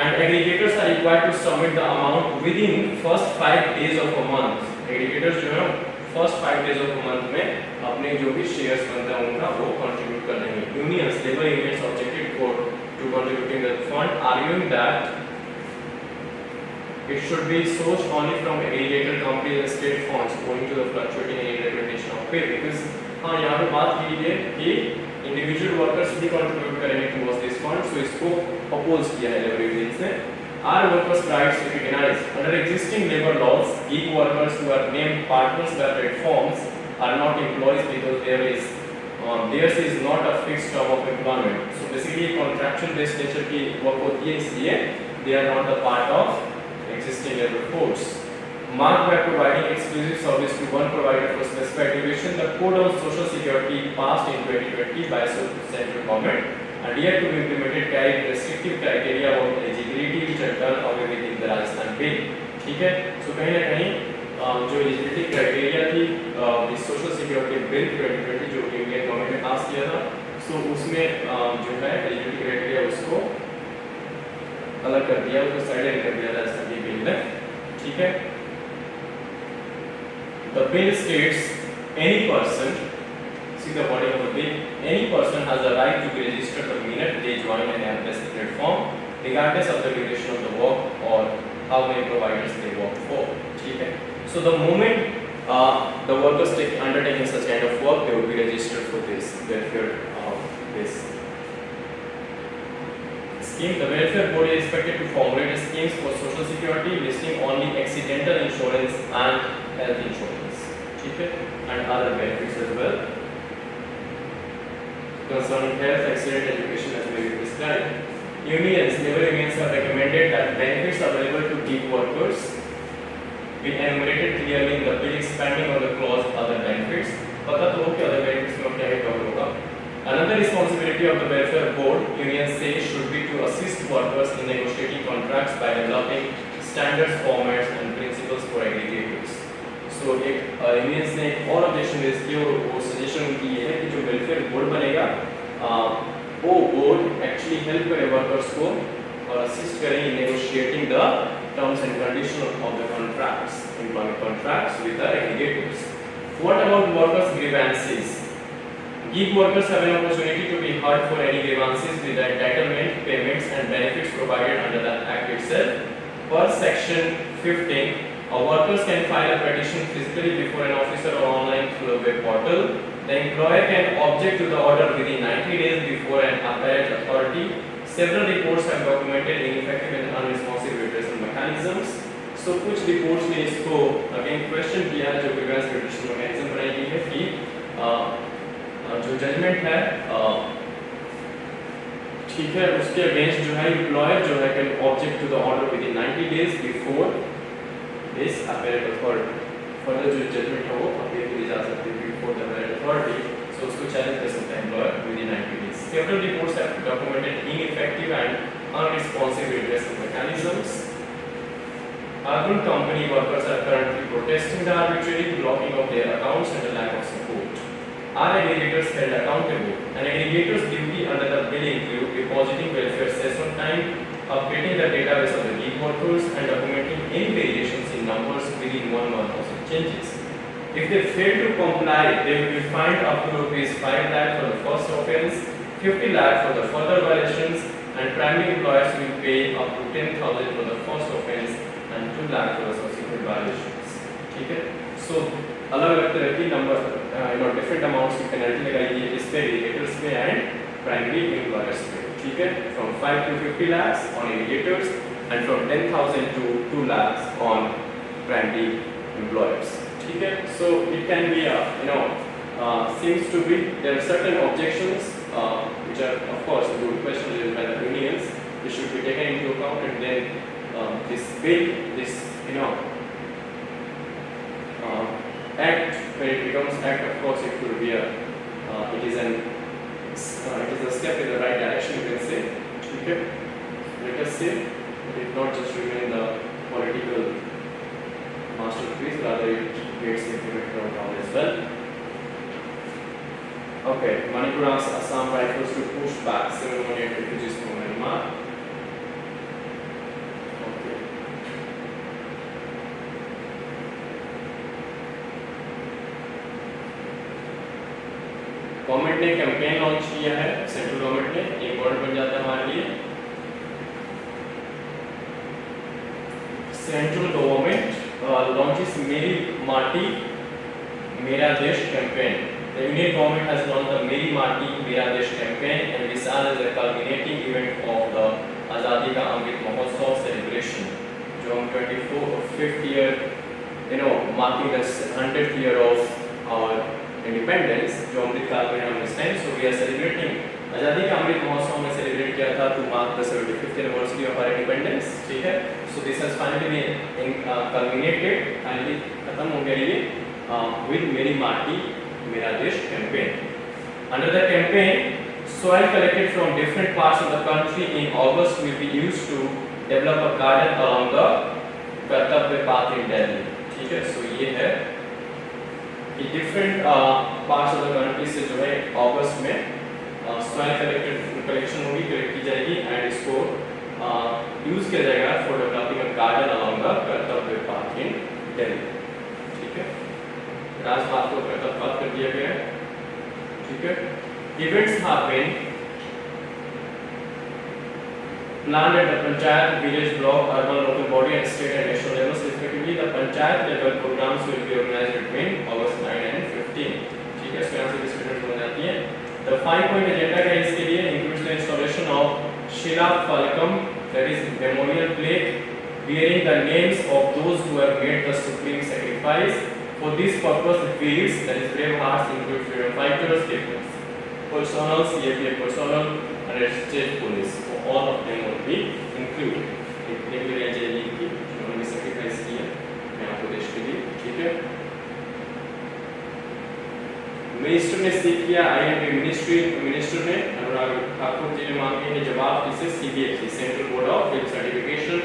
And aggregators are required to submit the amount within first 5 days of a month. Aggregators जो है first 5 days of a month में अपने जो भी shares बनता है उनका वो contribute कर देंगे. Unions, labor unions objected to contributing the fund, arguing that it should be sourced only from aggregator companies and state funds owing to the fluctuating and irregularity of pay. Because हाँ यहाँ पे बात की है कि individual workers भी contribute करेंगे towards this fund, so इसको अपोज किया है लेबर यूनियंस ने. Are workers rights recognised under existing labour laws. Gig workers who are named partners by platforms are not employees because theirs is not a fixed term of employment. So basically contractual based nature की work होती है, इसलिए they are not a part of existing labor force. Marked by providing exclusive service to one provider for specified duration, the Code on Social Security passed in 2020 by central government and yet to be implemented carried restrictive criteria about eligibility which are done away with in the Rajasthan bill. ठीक है. So कहीं ना कहीं जो eligibility criteria थी इस Social Security bill 2020 जो Indian government ने पास किया था, so उसमें जो है eligibility criteria उसको अलग कर दिया, उसको साइड कर दिया राजस्थान के बिल में. ठीक है. The bill states any person, see the body of the bill, any person has a right to be registered the minute they join an UPSC platform, regardless of the duration of the work or how many providers they work for. ठीक है. So the moment the workers undertaking such kind of work, they will be registered for this welfare this scheme. The welfare board is expected to formulate schemes for social security listing only accidental insurance and health insurance. ठीक है. And other benefits as well concerning health, accident, education as may be prescribed. Unions, labor unions have recommended that benefits available to gig workers be enumerated clearly in the bill, expanding on the clause other benefits. पता तो हो कि other benefits में क्या cover होगा. Another responsibility of the welfare board, unions say, should be to assist workers in negotiating contracts by developing standards, formats, and principles for aggregators. So एक unions ने एक और objection raise की और वो suggestion उनकी ये है कि जो welfare board बनेगा वो board actually help करे workers को और assist करे in negotiating the terms and conditions of the contracts, employment contracts with the aggregators. What about workers' grievances? Gig workers have an opportunity to be heard for any grievances with the entitlement, payments, and benefits provided under the Act itself. Per Section 15, workers can file a petition physically before an officer or online through a web portal. The employer can object to the order within 90 days before an appellate authority. Several reports have documented ineffective and unresponsive redressal mechanisms. So कुछ reports ने इसको again question किया जो grievance redressal mechanism बनाई गई है कि जो जजमेंट है ठीक है उसके अगेंस्ट जो है एम्प्लॉयर जो है can object to the order within 90 days before this appellate authority. Further जो जजमेंट है वो अपील की जा सकती है before the appellate authority, so उसको चैलेंज कर सकता है employer within 90 days. Several reports have documented ineffective and unresponsive redressal mechanisms. Urban company workers are currently protesting the arbitrary blocking of their accounts and the lack of support. Are aggregators held accountable? An aggregator's duty under the bill include depositing welfare cess on time, updating the database of the gig workers, and documenting any variations in numbers within 1 month of such changes. If they fail to comply, they will be fined up to ₹5 lakh for the first offence, 50 lakh for the further violations, and primary employers will pay up to 10,000 for the first offence and 2 lakh for the subsequent violations. ठीक है. So अलग अलग तरह की number different amounts की penalty लगाई है इस पे इरिगेटर्स पे एंड प्राइमरी एम्प्लॉयर्स पे, ठीक है, from 5 to 50 lakhs on irrigators and from 10,000 to 2 lakhs on primary employers, ठीक है. So it can be seems to be there are certain objections which are of course good questions raised by the unions, which should be taken into account, and then this bill, this act, when it becomes act, of course it will be it is a step in the right direction, you can say, okay. Let us say it did not just remain the political masterpiece, rather it gets implemented on ground as well. Okay, Manipur asks Assam rifles to push back 718 refugees from Myanmar. Government ने campaign launch किया है, central government ने, एक word बन जाता है हमारे लिए, सेंट्रल गवर्नमेंट लॉन्चेस मेरी माटी मेरा देश campaign. The Indian government has launched the मेरी माटी मेरा देश campaign, and this is a culminating event of the आज़ादी का अमृत महोत्सव celebration, जो हम 25th year, marking the 100th year of our independence, जो अमृत काल में हम इस time, so we are celebrating आज़ादी का अमृत महोत्सव में सेलिब्रेट किया था to mark the 75th anniversary of our independence, ठीक है. So this has finally been culminated, finally खत्म हो गया ये with मेरी माटी मेरा देश campaign. Under the campaign, soil collected from different parts of the country in August will be used to develop a garden along the कर्तव्य path in Delhi, ठीक है. So ये है कि different parts of the country से जो है अगस्त में soil collection होगी, कलेक्ट की जाएगी एंड इसको यूज किया जाएगा for developing a garden along the कर्तव्य path in Delhi, ठीक है. राजपाथ को कर्तव्य पाथ कर दिया गया है, ठीक है. Events have been planned at the panchayat, village, block, urban, local body and state and national levels respectively. The panchayat level programs will be organized between August 9 and 15, ठीक है. इसमें यहाँ से डिस्कशन हो जाती है. The 5-point agenda है इसके लिए includes the installation of Shila Falakam, that is memorial plaque bearing the names of those who have made the supreme sacrifice. For this purpose, the fields, that is brave hearts, include freedom fighters, personnel, CFA personnel, and state police. So all of them will be included. इतने भी रह जाएगी कि उन्होंने sacrifice किया मैं आपको देश के लिए, ठीक है. मिनिस्टर ने सीख किया INB मिनिस्टर ने अनुराग ठाकुर जी ने मांगे हैं जवाब किसे CBSE central board of film certification.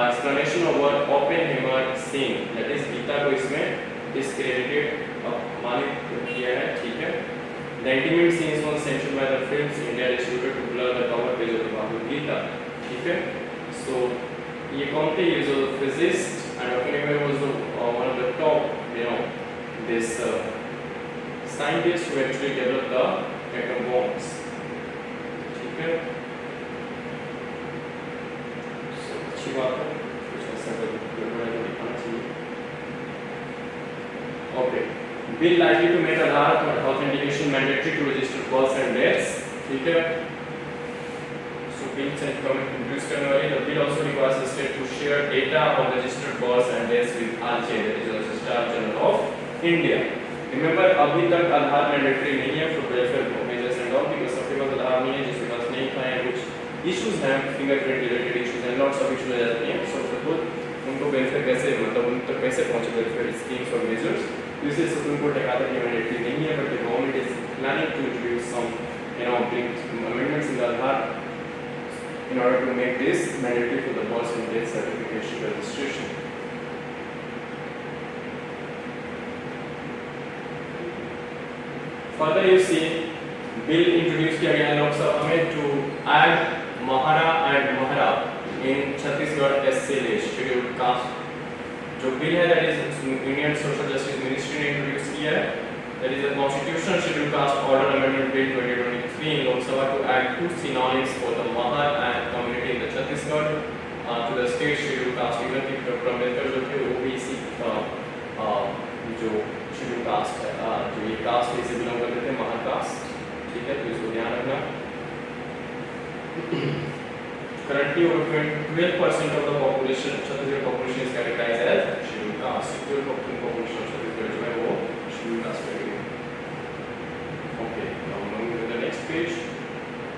Explanation of what Oppenheimer saying, that is Gita को इसमें discredited मालिक किया है, ठीक है. The intimate scenes was censored by the films India distributed to blur the cover page of the Bhagavad Gita, ठीक है. So ये कौन थे? ये जो physicist and Oppenheimer was one of the top, this scientists who actually developed the atom bombs, ठीक है. So अच्छी बात है, कुछ ऐसा गड़बड़ है दिखाना चाहिए. Okay. Bill likely to make Aadhaar authentication mandatory to register births and deaths, ठीक है. So bill से government introduce करने वाली. The bill also requires the state to share data on registered births and deaths with RJ, that is the Registrar General of India. Remember अभी तक आधार mandatory नहीं है for welfare measures and all, because सबके पास आधार नहीं है, जिसके पास नहीं था, कुछ issues हैं, fingerprint related issues and lots of issues आ जाते हैं. So suppose उनको welfare कैसे, मतलब उन तक कैसे पहुंचे welfare schemes और measures. This is Supreme Court कहता है mandatory नहीं है, but the government is planning to introduce some, bring amendments in the Aadhaar in order to make this mandatory for the birth and death certification registration. Further, you see, bill introduced किया गया है लोकसभा में to add Mahara and Mahara in Chhattisgarh SC list scheduled caste. जो bill है that is Union Social Justice Ministry ने introduce किया है, that is a Constitutional Scheduled Caste Order Amendment Bill 2023 in Lok Sabha to add 2 synonyms for the Mahar and community in the Chhattisgarh to the state scheduled caste. Even if Dr. Ambedkar जो थे OBC जो schedule caste है, जो ये cast से belong करते थे, महाकास्ट, ठीक है, तो इसको ध्यान रखना। Currently over 12% of the population, Chhattisgarh population is categorized as scheduled caste. 12% population of Chhattisgarh जो है वो scheduled caste category। Okay, now moving to the next page.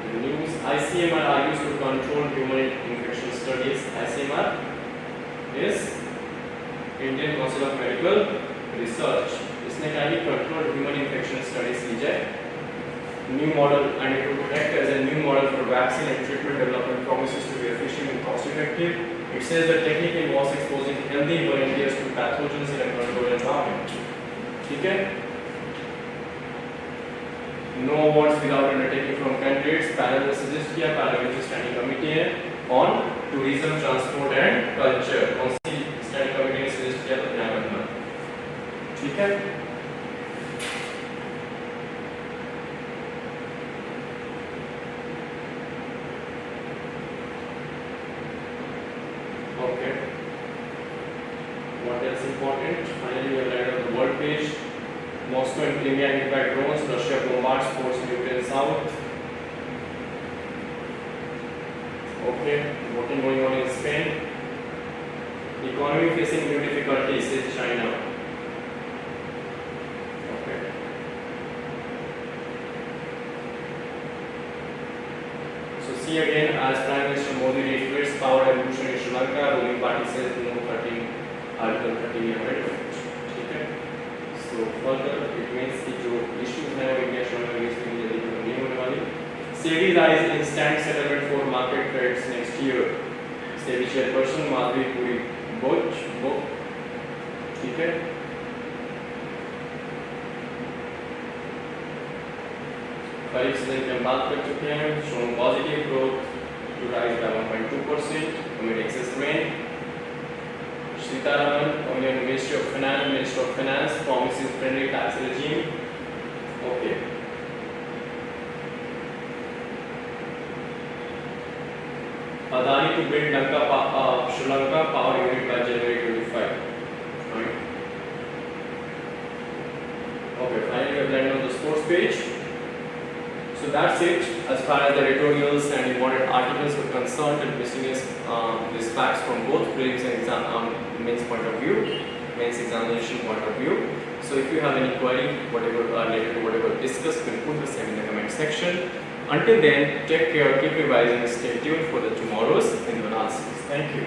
The news: ICMR argues to control human infection studies. ICMR is Indian Council of Medical Research. इसने क्या की control human infection studies की जाए। New model, and it would act as a new model for vaccine and treatment development, promises to be efficient and cost effective. It says the technique involves exposing healthy volunteers to pathogens in a controlled environment. ठीक है? No awards without undertaking from candidates. Panel ने suggest किया, parliamentary standing committee है on tourism, transport and culture. कौन सी standing committee ने suggest किया तो ध्यान रखना। ठीक है? Okay. What else important? Finally, we have landed on the world page. Moscow and Crimea hit by drones. Russia bombards ports in Ukraine south. Okay. Voting going on in Spain. Economy facing new difficulties in China. Okay. So see again, as Prime Minister Modi reiterates power evolution in Sri Lanka, ruling party says no 13 Article 13 amendment. ठीक है? So further it means कि जो issues हैं वो India Sri Lanka case में जल्दी खत्म नहीं होने वाली। SEBI rise instant settlement for market trades next year. SEBI chairperson Madhuri Puri book. ठीक है? खरीफ सीजन की हम बात कर चुके हैं। Shown positive growth to rise by 1.2% amid excess rain. Sitaraman, Minister of Finance promises friendly tax regime. Okay. Adani to build Sri Lanka power unit by January 25. Right. Okay, finally we have landed on the sports page. So that's it as far as the editorials and important articles were concerned, and miscellaneous these facts from both prelims and mains point of view, mains examination point of view. So if you have any query, whatever related to whatever discussed, you can put the same in the comment section. Until then, take care, keep revising, stay tuned for the tomorrow's Hindu analysis. Thank you.